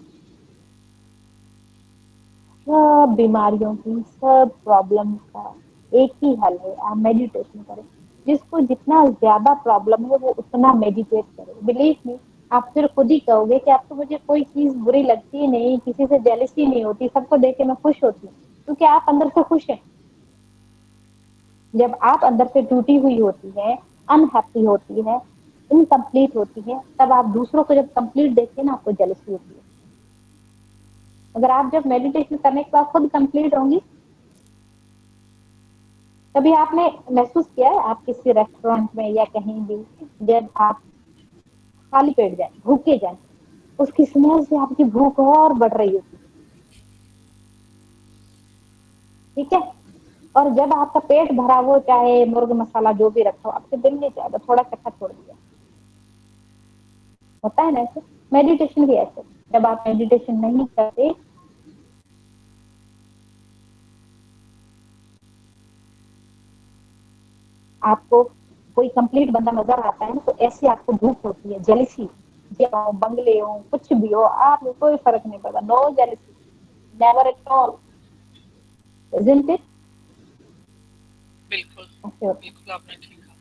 सब बीमारियों की, सब प्रॉब्लम का एक ही हल है, आप मेडिटेशन करें। जिसको जितना ज्यादा प्रॉब्लम है वो उतना मेडिटेट करे। बिलीव मी, आप फिर खुद ही कहोगे कि आप तो, मुझे कोई चीज बुरी लगती ही नहीं, किसी से जेलसी नहीं होती, सबको देख के मैं खुश होती हूँ, क्योंकि आप अंदर से खुश हैं। जब आप अंदर से टूटी हुई होती है, अनहैप्पी होती है, इनकम्प्लीट होती है, तब आप दूसरों को जब कंप्लीट देखते हैं ना, आपको जेलसी होती है। अगर आप जब मेडिटेशन करने के बाद खुद कंप्लीट होंगी, कभी आपने महसूस किया है आप किसी रेस्टोरेंट में या कहीं भी, जब आप खाली पेट जाए, भूखे जाए, उसकी स्मेल से आपकी भूख और बढ़ रही होती है, ठीक है। और जब आपका पेट भरा हो, चाहे मुर्ग मसाला जो भी रखा हो, आपके दिल नहीं चाहेगा, थोड़ा चक्कर छोड़ दिया, होता है ना ऐसे। मेडिटेशन भी ऐसे, जब आप मेडिटेशन नहीं करते, आपको कोई कंप्लीट बंदा नजर आता है ना, तो ऐसी आपको भूख होती है, जेलिसी, हो बंगले हो कुछ भी हो, आपको कोई फर्क नहीं पड़ता, no jealousy, never at all, isn't it? बिल्कुल ऐसे होता है। बिल्कुल आपने ठीक कहा।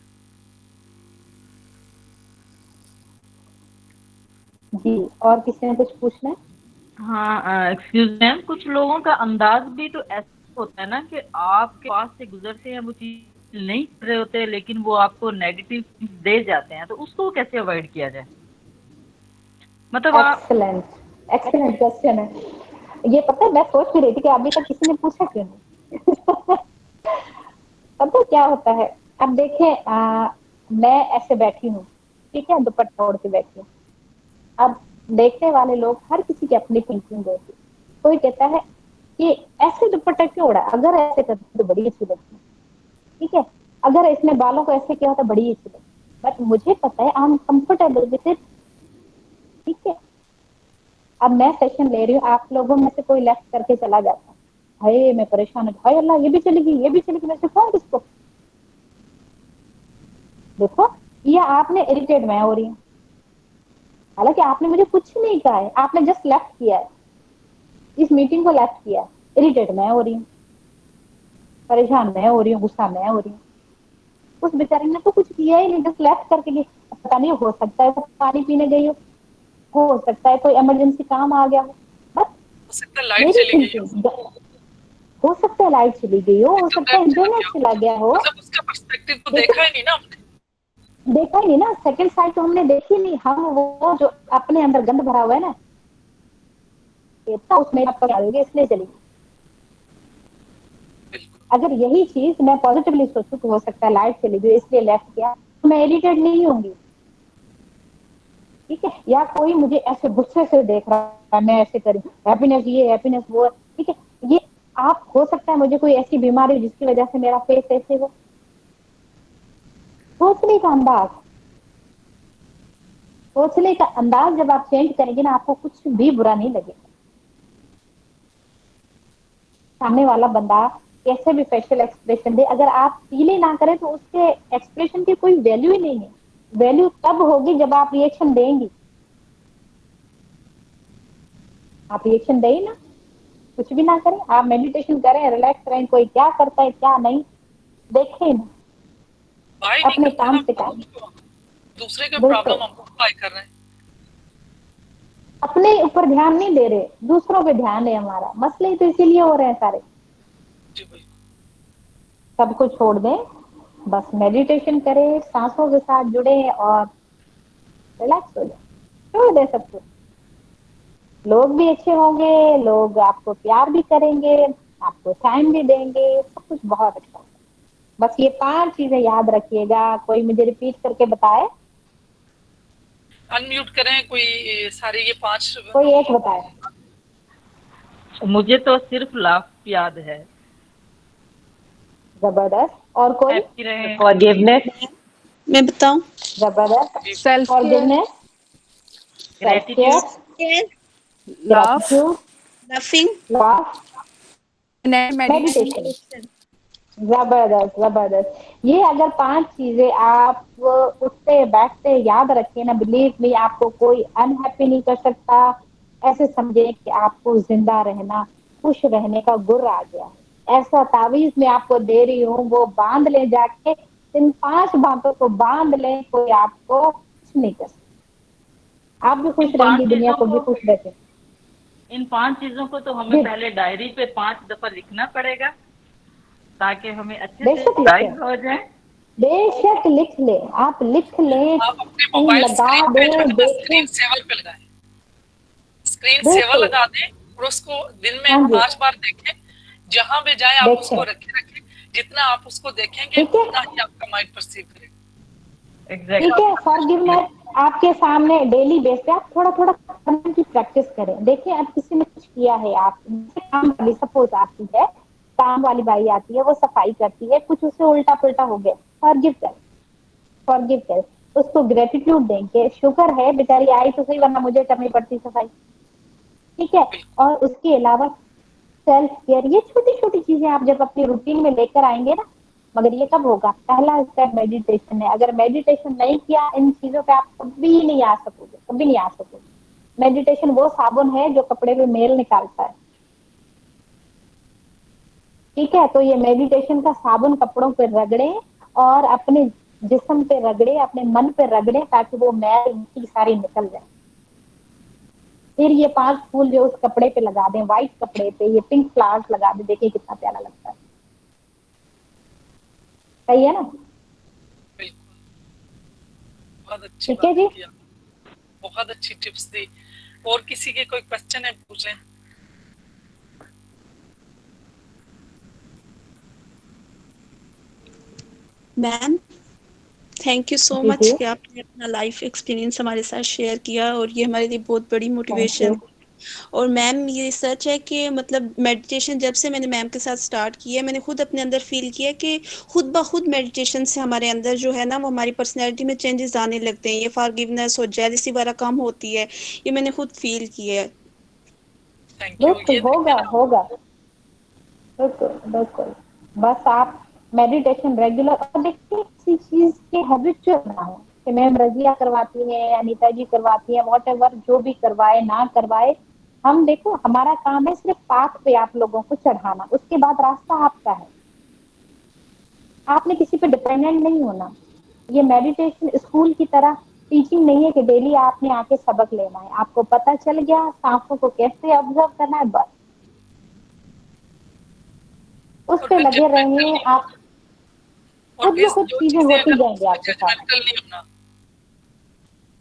जी, और किसी ने कुछ पूछना है? हाँ, एक्सक्यूज मैम, कुछ लोगों का अंदाज भी तो ऐसा होता है ना कि आपके पास से गुजरते हैं, वो चीज नहीं कर रहे होते, लेकिन वो आपको नेगेटिव दे जाते हैं, तो उसको कैसे अवॉइड किया जाए? मतलब आप एक्सलेंट एक्सलेंट क्वेश्चन है ये। पता है, मैं सोच भी रही थी कि अभी तक किसी ने पूछा क्यों नहीं। पता है क्या होता है, अब देखें, मैं ऐसे बैठी हूँ, ठीक है, दुपट्टा ओढ़ के बैठी हूँ, अब देखने वाले लोग हर किसी की अपनी थिंकिंग होती है। कोई कहता है कि ऐसे दुपट्टा क्यों ओढ़ा, अगर ऐसे करती तो बड़ी अच्छी लगती, ठीक है, अगर इसने बालों को ऐसे किया तो बड़ी अच्छी लगती, बट मुझे पता है I am comfortable with it, ठीक है। अब मैं सेशन ले रही हूँ, आप लोगों में से कोई लेफ्ट करके चला जाता है, हाय मैं परेशान हूँ, हाय अल्लाह ये भी चली गई, ये भी चली गई, मैं सिखाऊं किसको? देखो, ये आपने इरिटेट मैं हो रही हूँ, हालांकि आपने मुझे कुछ नहीं कहा है, आपने जस्ट लेफ्ट किया है, इस मीटिंग को लेफ्ट किया है, इरिटेट मैं हो रही हूँ, परेशान मैं हो रही हूँ, गुस्सा मैं हो रही हूँ। उस बेचारे ने तो कुछ किया ही नहीं, जस्ट लेफ्ट करके गई। पता नहीं, हो सकता है वो पानी पीने गई हो सकता है कोई इमरजेंसी काम आ गया हो, बस हो सकता है लाइट मेरी चली गई हो, थिंकिंग, हो सकता है लाइट चली गई हो सकता है इंटरनेट चला इंटरनेट गया हो, चला गया हो। मतलब उसका पर्सपेक्टिव तो देखो, देखा ही नहीं ना हमने। देखा ही नहीं ना, सेकंड साइड तो हमने देखी नहीं, हम वो जो अपने अंदर गंद भरा हुआ है ना, ये तो उसमें आप डालोगे इसलिए चली गई। अगर यही चीज मैं पॉजिटिवली सोचूं तो हो सकता है लाइट चली गई इसलिए लेफ्ट किया, तो मैं इरिटेट नहीं होंगी, ठीक है। या कोई मुझे ऐसे गुस्से से देख रहा है, मैं ऐसे करूँ, हैप्पीनेस ये हैप्पीनेस वो, ठीक है, ये आप, हो सकता है मुझे कोई ऐसी बीमारी हो जिसकी वजह से मेरा फेस ऐसे हो, सोचने का अंदाज, सोचने का अंदाज जब आप चेंज करेंगे ना, आपको कुछ भी बुरा नहीं लगेगा। सामने वाला बंदा कैसे भी फेशियल एक्सप्रेशन दे, अगर आप फील ही ना करें तो उसके एक्सप्रेशन की कोई वैल्यू ही नहीं है। वैल्यू तब होगी जब आप रिएक्शन देंगी, आप रिएक्शन दें ना, कुछ भी ना करें, आप मेडिटेशन करें, रिलैक्स करें, कोई क्या करता है क्या नहीं देखें ना, भाई नहीं अपने करते काम ना, से काम। दूसरे के बिल्कुल, प्रॉब्लम हम अप्लाई कर रहे हैं। अपने ऊपर ध्यान नहीं दे रहे, दूसरों पे ध्यान है हमारा, मसले तो इसीलिए हो रहे हैं सारे। जी भाई, सब कुछ छोड़ दें, बस मेडिटेशन करें, सांसों के साथ जुड़े और रिलैक्स हो जाए, छोड़ दे सब कुछ। लोग भी अच्छे होंगे, लोग आपको प्यार भी करेंगे, आपको टाइम भी देंगे, सब कुछ बहुत अच्छा होगा। बस ये 5 चीजें याद रखिएगा, कोई मुझे रिपीट करके बताए, अनम्यूट करें कोई, सारी ये 5 कोई एक बताए। मुझे तो सिर्फ लाफ याद है। जबरदस्त, और कोई? हैप्पी रहें। Forgiveness. मैं बताऊं? जबरदस्त, self care, forgiveness, self care, gratitude. Love gratitude, laughing love, and meditation. Meditation. जबरदस्त जबरदस्त, ये अगर 5 चीजें आप उठते बैठते याद रखें ना, बिलीव मी, आपको कोई अनहैप्पी नहीं कर सकता। ऐसे समझे कि आपको जिंदा रहना, खुश रहने का गुर आ गया है। ऐसा तावीज मैं आपको दे रही हूँ, वो बांध ले जाके, इन 5 बातों को बांध ले, कोई आपको कुछ नहीं कर सकता। आप भी खुश इन पांच रहेंगी, दुनिया चीजों को भी को खुश रखें। इन 5 चीजों को तो हमें जी, पहले डायरी पे 5 दफा लिखना पड़ेगा, ताकि हमें अच्छे से बेशक लिखें, गाइड हो जाए। बेशक लिख ले, आप लिख लें, आप अपने कहीं मोबाइल लगा स्क्रीन पे जो है दें, ना, देखें। स्क्रीन सेवर पे लगाएं, स्क्रीन सेवर बिल्कुल, लगा दें और उसको दिन में हाँ जी, 5 बार देखें। जहां भी जाए आप उसको देखें, रखे रखें, जितना आप उसको देखेंगे ठीक है, उतना ही आपका माइंड परसीव करेगा। ठीक है। एग्जैक्टली। फॉरगिवनेस आपके सामने डेली बेस पे आप थोड़ा थोड़ा करने की प्रैक्टिस करें। देखिए, अब किसी ने कुछ किया है, आप काम वाली सपोज आती है, काम वाली बाई आती है, वो सफाई करती है, कुछ उससे उल्टा पुल्टा हो गया, फॉरगिव कर, फॉरगिव कर, उसको ग्रेटिट्यूड दें कि शुक्र है बेचारी आई तो सही, वरना मुझे करनी पड़ती सफाई, ठीक है। और उसके अलावा सेल्फ केयर, ये छोटी छोटी चीजें आप जब अपनी रूटीन में लेकर आएंगे ना, मगर ये कब होगा, पहला स्टेप मेडिटेशन है। अगर मेडिटेशन नहीं किया इन चीजों पे आप कभी नहीं आ सकोगे, कभी नहीं आ सकोगे। मेडिटेशन वो साबुन है जो कपड़े पे मेल निकालता है, ठीक है। तो ये मेडिटेशन का साबुन कपड़ों पे रगड़े और अपने जिस्म पे रगड़े, अपने मन पे रगड़े, ताकि वो मैल मिट्टी सारी निकल जाए। फिर ये 5 फूल जो उस कपड़े पे लगा दें, व्हाइट कपड़े पे ये पिंक फ्लावर्स लगा दें, देखिए कितना प्यारा लगता है, सही है ना? बिल्कुल, बहुत अच्छी ठीक है बात जी। किया, बहुत अच्छी टिप्स दी। और किसी के कोई क्वेश्चन है पूछें? मैम थैंक यू सो जी मच जी, कि आपने अपना लाइफ एक्सपीरियंस हमारे साथ शेयर किया, और ये हमारे लिए बहुत बड़ी थैंक यू। मोटिवेशन। और मैम ये सच है कि मतलब मेडिटेशन जब से मैंने मैम के साथ स्टार्ट किया, मैंने खुद अपने अंदर फील किया कि खुद ब खुद मेडिटेशन से हमारे अंदर जो है ना, वो हमारी पर्सनैलिटी में चेंजेस आने लगते हैं। ये फॉरगिवनेस और जेलसी वाला कम होती है, ये मैंने खुद फील किया है। Thank you. बिल्कुल ये होगा, देखें ना, होगा, बिल्कुल बिल्कुल। बस आप मेडिटेशन रेगुलर, और देखिए किसी चीज के हैबिचुअल ना हो कि मैम रजिया करवाती है, अनीता जी करवाती है, वॉट एवर, जो भी करवाए ना करवाए, हम देखो हमारा काम है सिर्फ पाथ पे आप लोगों को चढ़ाना, उसके बाद रास्ता आपका है। आपने किसी पे डिपेंडेंट नहीं होना। ये मेडिटेशन स्कूल की तरह टीचिंग नहीं है कि डेली आपने आके सबक लेना है। आपको पता चल गया सांसों को कैसे ऑब्जर्व करना है, बस उस और पे फिर लगे जजमेंटल रहेंगे नहीं आप, होना, और खुद ब फिर खुद जो चीजें चीजें होती अगर जाएंगी उसमें आपके साथ। जजमेंटल नहीं होना,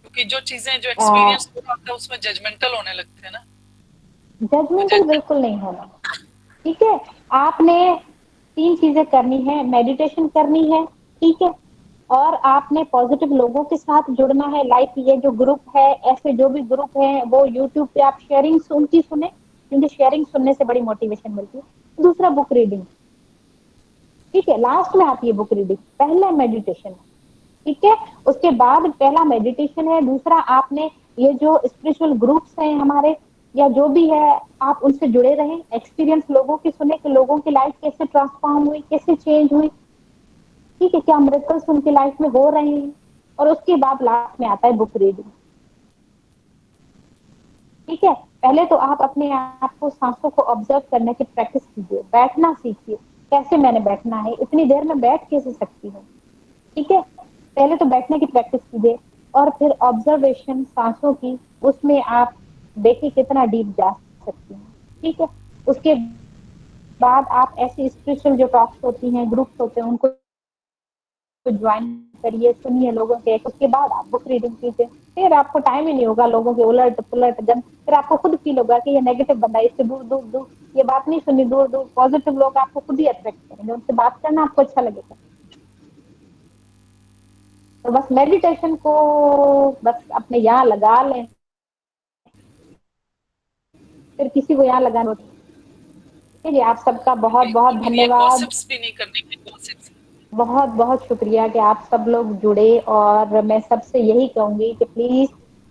क्योंकि जो चीजें जो एक्सपीरियंस हो रहा होता है उसमें जजमेंटल होने लगते हैं ना, वो जजमेंटल जज बिल्कुल नहीं होना, ठीक है। आपने 3 चीजें करनी है, मेडिटेशन करनी है, ठीक है, और आपने पॉजिटिव लोगों के साथ जुड़ना है। लाइक ये जो ग्रुप है, ऐसे जो भी ग्रुप है वो यूट्यूब पे आप शेयरिंग उनकी सुने, क्योंकि शेयरिंग सुनने से बड़ी मोटिवेशन मिलती है। दूसरा बुक रीडिंग, ठीक है, लास्ट में आती है बुक रीडिंग, पहला मेडिटेशन, ठीक है। उसके बाद पहला मेडिटेशन है, दूसरा आपने ये जो स्पिरिचुअल ग्रुप्स हैं हमारे या जो भी है, आप उनसे जुड़े रहें, एक्सपीरियंस लोगों की सुने कि लोगों की लाइफ कैसे ट्रांसफॉर्म हुई, कैसे चेंज हुई, ठीक है, क्या मिरेकल्स उनकी लाइफ में हो रहे हैं। और उसके बाद लास्ट में आता है बुक रीडिंग, ठीक है। पहले तो आप अपने आप को सांसों को ऑब्जर्व करने की प्रैक्टिस कीजिए, बैठना सीखिए, कैसे मैंने बैठना है, इतनी देर में बैठ कैसे सकती हूँ, ठीक है। पहले तो बैठने की प्रैक्टिस कीजिए, और फिर ऑब्जर्वेशन सांसों की, उसमें आप देखिए कितना डीप जा सकती हैं, ठीक है। उसके बाद आप ऐसी स्पिरिचुअल जो टॉक्स होती हैं, ग्रुप्स होते हैं, उनको ज्वाइन करिए, सुनिए लोगों के। उसके बाद आप बुक रीडिंग कीजिए, फिर आपको टाइम ही नहीं होगा लोगों के उलट पुलट गन, फिर आपको खुद फील होगा कि ये नेगेटिव बंदा है, इससे दूर दूर दूर, ये बात नहीं सुननी, दूर दूर। पॉजिटिव लोग आपको खुद ही अट्रैक्ट करेंगे, उनसे बात करना आपको अच्छा लगेगा। तो बस मेडिटेशन को बस अपने यहाँ लगा लें, फिर किसी को यहाँ लगाना होता है। जी, आप सबका बहुत बहुत बिल्कुल भी नहीं है, धन्यवाद, गॉसिप्स भी नहीं करनी है, गॉसिप्स। बहुत बहुत शुक्रिया कि आप सब लोग जुड़े। और मैं सबसे यही कहूंगी कि प्लीज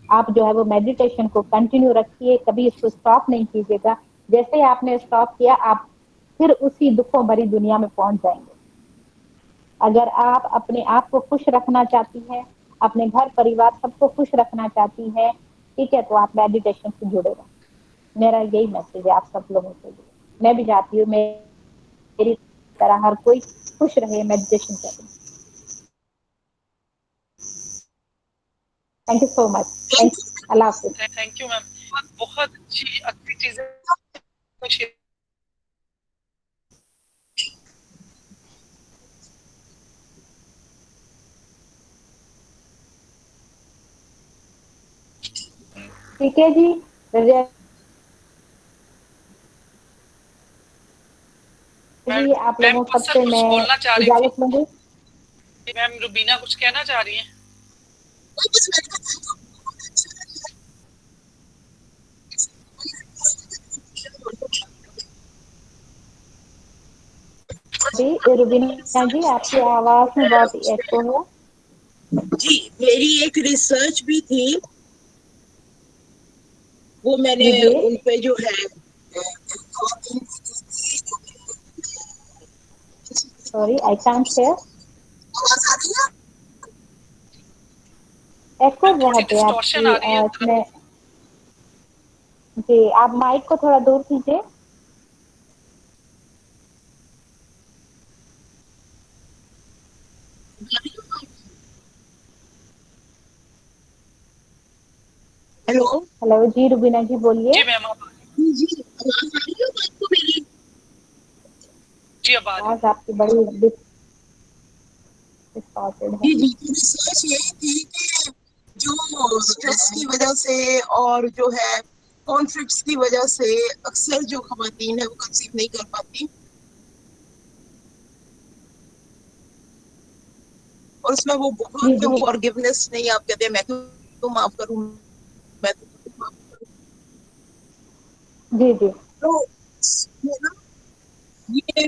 आप जो है वो मेडिटेशन को कंटिन्यू रखिए, कभी इसको स्टॉप नहीं कीजिएगा। जैसे ही आपने स्टॉप किया, आप फिर उसी दुखों भरी दुनिया में पहुंच जाएंगे। अगर आप अपने आप को खुश रखना चाहती हैं, अपने घर परिवार सबको खुश रखना चाहती हैं, ठीक है, तो आप मेडिटेशन से जुड़े रहो। मेरा यही मैसेज है आप सब लोगों के लिए। मैं भी चाहती हूँ मेरी तरह हर कोई खुश रहे, मेडिटेशन करे। Thank you so much, thank you, अल्लाह हाफिज। थैंक यू मैम, बहुत अच्छी अच्छी चीजें शेयर। ठीक है जी, जी आप मैम लोगों कौसर सबसे कुछ मैं बोलना चाह रही थी, इजाजत लूंगी। मैम रुबीना कुछ कहना चाह रही हैं? जी रुबीना जी, आपकी आवाज में बहुत एको है। جی میری ایک ریسرچ بھی تھی, وہ میں نے جی ان پہ جو ہے sorry I can't hear, echo ma'am تھوڑی بہت ہے آپ ڈسٹورشن کی آ رہی ہے اس میں. جی آپ مائک کو تھوڑا دور کیجیے. ہیلو ہلو جی روبینہ جی بولیے. جی میم آپ جی آواز آ رہی ہے آپ کو میری؟ جی اب آ رہی آواز آپ کی بڑی ڈسٹارٹیڈ ہے. جی جی ریسرچ یہ تھی کہ جو اسٹریس کی وجہ سے اور جو ہے کانفلکٹس کی وجہ سے اکثر جو خواتین ہیں وہ کنسیو نہیں کر پاتی, اور اس میں وہ جی بہت جی فارگیونیس نہیں, آپ کہتے ہیں میں تو معاف کروں, میں تو معاف کروں. جی جی تو یہ نا یہ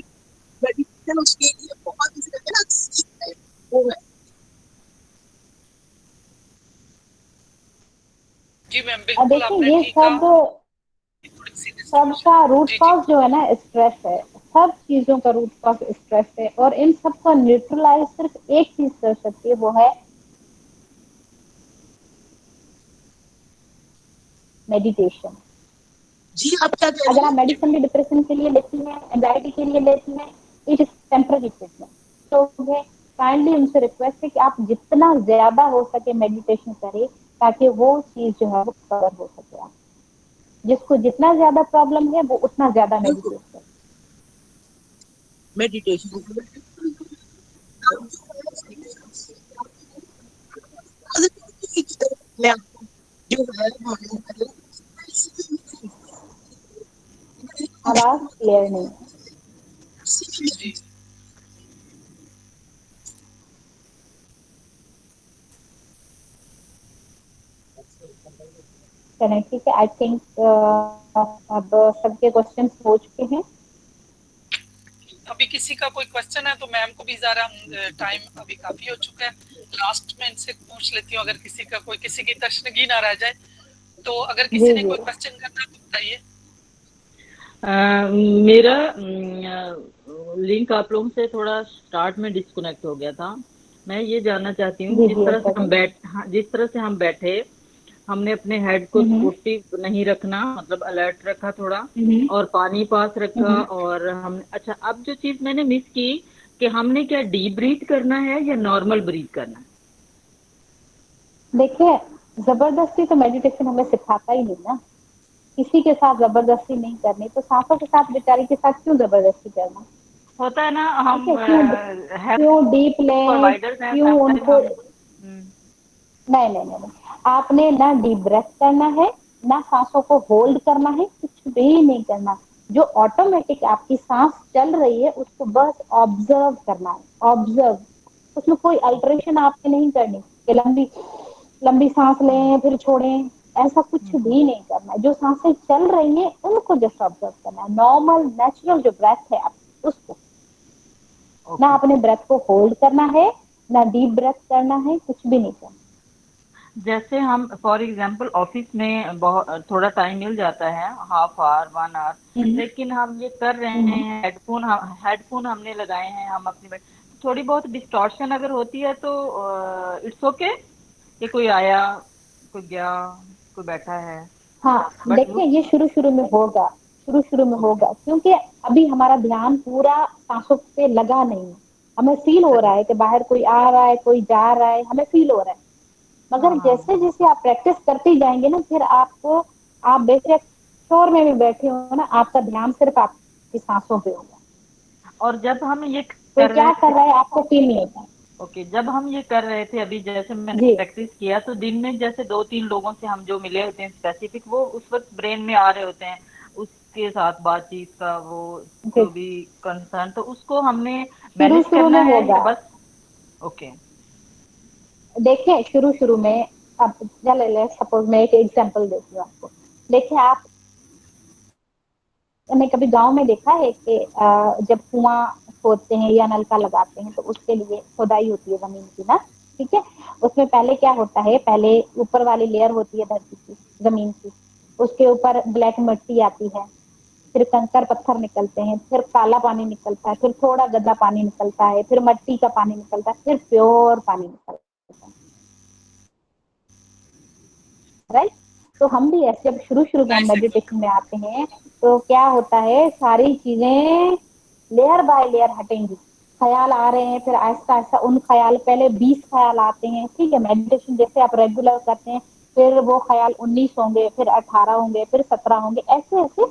میڈیٹیشن اس کے لیے بہت اسی کہتے ہیں نا سیکھ ہے, وہ ہے. جی میم بالکل دیکھیں آپ نے یہ ٹھیک کہا. سب تھوڑی سی سب ڈسٹورشن. کا روٹ جی جی کاز جو ہے نا اسٹریس ہے, سب چیزوں کا روٹ کاز اسٹریس ہے, اور ان سب کا نیوٹرلائز صرف ایک چیز کر سکتی ہے, وہ ہے میڈیٹیشن. جی آپ کیا کہہ اگر رہی آپ جی میڈیسن بھی ڈپریشن کے لیے لیتی ہیں, اینزائٹی کے لیے لیتی ہیں, اٹ از ٹیمپرری ٹریٹمنٹ. تو مجھے کائنڈلی ان سے ریکویسٹ ہے کہ آپ جتنا زیادہ ہو سکے میڈیٹیشن کریں, تاکہ وہ چیز جو ہے وہ کور ہو سکے. آپ جس کو جتنا زیادہ پرابلم ہے وہ اتنا زیادہ بالکل میڈیٹیٹ کرے. میڈیٹیشن میں آپ کو جو ہے آواز کلیئر نہیں ہے. جی چلیں ٹھیک ہے, آئی تھنک اب سب کے کوشچنس ہو چکے ہیں. ابھی کسی کا کوئی کوشچن ہے تو میم کو بھی ذرا ٹائم ابھی کافی ہو چکا ہے, لاسٹ میں ان سے پوچھ لیتی ہوں, اگر کسی کا کوئی کسی کی تشنگی نہ رہ جائے. تو اگر کسی جی نے جی کوئی کوشچن کرنا ہے تو بتائیے. میرا لنک آپ لوگوں سے تھوڑا اسٹارٹ میں ڈسکنیکٹ ہو گیا تھا. میں یہ جاننا چاہتی ہوں, جی جس جی طرح سے ایسا جس طرح سے ہم بیٹھے, ہم نے اپنے ہیڈ کو سپورٹو نہیں رکھنا, مطلب الرٹ رکھا تھوڑا, اور پانی پاس رکھا, اور ہم اچھا اب جو چیز میں نے مس کی کہ ہم نے کیا ڈیپ بریتھ کرنا ہے یا نارمل بریتھ کرنا ہے؟ دیکھیں زبردستی تو میڈیٹیشن ہمیں سکھاتا ہی نہیں نا, کسی کے ساتھ زبردستی نہیں کرنی, تو سانسوں کے ساتھ بیچاری کے ساتھ کیوں زبردستی کرنا. ہوتا ہے نا, ٹھیک ہم ہے, ہیلتھ کیوں ڈیپ لیں, پرووائڈرز ہیں, کیوں سم ان ٹائم کو, ہم نہیں نہیں نہیں, آپ نے نہ ڈیپ بریتھ کرنا ہے, نہ سانسوں کو ہولڈ کرنا ہے, کچھ بھی نہیں کرنا. جو آٹومیٹک آپ کی سانس چل رہی ہے اس کو بس آبزرو کرنا ہے, آبزرو. اس میں کوئی الٹریشن آپ نے نہیں کرنی کہ لمبی لمبی سانس لیں پھر چھوڑیں, ایسا کچھ بھی نہیں کرنا. جو سانسیں چل رہی ہیں ان کو جسٹ آبزرو کرنا ہے, نارمل نیچرل جو بریتھ ہے اس کو. نہ اوکے. اپنے بریتھ کو ہولڈ کرنا ہے, نہ ڈیپ بریتھ کرنا ہے, کچھ بھی نہیں کرنا. جیسے ہم فار ایگزامپل آفس میں بہت تھوڑا ٹائم مل جاتا ہے, ہاف آور 1 آور, لیکن ہم یہ کر رہے ہیں, ہیڈ فون ہم نے لگائے ہیں, ہم اپنے تھوڑی بہت ڈسٹارشن اگر ہوتی ہے تو اٹس اوکے, کہ کوئی آیا, کوئی گیا, کوئی بیٹھا ہے. ہاں بٹ دیکھیں یہ شروع میں ہوگا, شروع میں اوکے, ہوگا, کیونکہ ابھی ہمارا دھیان پورا سانسوں پہ لگا نہیں ہے. ہمیں فیل ہو رہا صحیح. ہے کہ باہر کوئی آ رہا ہے, کوئی جا رہا ہے, ہمیں فیل ہو رہا ہے. مگر ہاں ہاں جیسے جیسے آپ پریکٹس کرتے جائیں گے نا, پھر آپ کو, آپ بے شک شور میں بھی بیٹھے ہو نا, آپ کا دھیان صرف آپ کی سانسوں پہ ہوگا. اور جب ہم یہ کوئی کر کیا رہے کر تھے, رہا ہے آپ کو فیل نہیں ہوتا. اوکے, جب ہم یہ کر رہے تھے ابھی, جیسے میں نے جی پریکٹس کیا تو دن میں جیسے 2-3 لوگوں سے ہم جو ملے ہوتے ہیں اسپیسیفک, وہ اس وقت برین میں آ رہے ہوتے ہیں, اس کے ساتھ بات چیت کا وہ جی جو بھی کنسرن, تو اس کو ہم نے مینج شروع میں کرنا ہے یا ہوگا. بس. اوکے. دیکھیں شروع میں, اب چلے سپوز میں ایک ایگزامپل دیتی ہوں آپ کو. دیکھیں آپ نے کبھی گاؤں میں دیکھا ہے کہ جب کنواں کھودتے ہیں یا نلکا لگاتے ہیں تو اس کے لیے کھدائی ہوتی ہے زمین کی نا, ठीक है। उसमें पहले क्या होता है, पहले ऊपर वाली लेयर होती है धरती की, जमीन की, उसके ऊपर ब्लैक मिट्टी आती है, फिर कंकर पत्थर निकलते हैं, फिर काला पानी निकलता है, फिर थोड़ा गंदा पानी निकलता है, फिर मिट्टी का पानी निकलता है, फिर प्योर पानी निकलता है, राइट। तो हम भी ऐसे, जब शुरू में हम Nice मेडिटेशन में आते हैं तो क्या होता है, सारी चीजें लेयर बाय लेयर हटेंगी, ख्याल आ रहे हैं, फिर आहिस्ता आहिस्ता उन ख्याल, पहले 20 ख्याल आते हैं, ठीक है, मेडिटेशन जैसे आप रेगुलर करते हैं, फिर वो ख्याल 19 होंगे, फिर 18 होंगे, फिर 17 होंगे, ऐसे ऐसे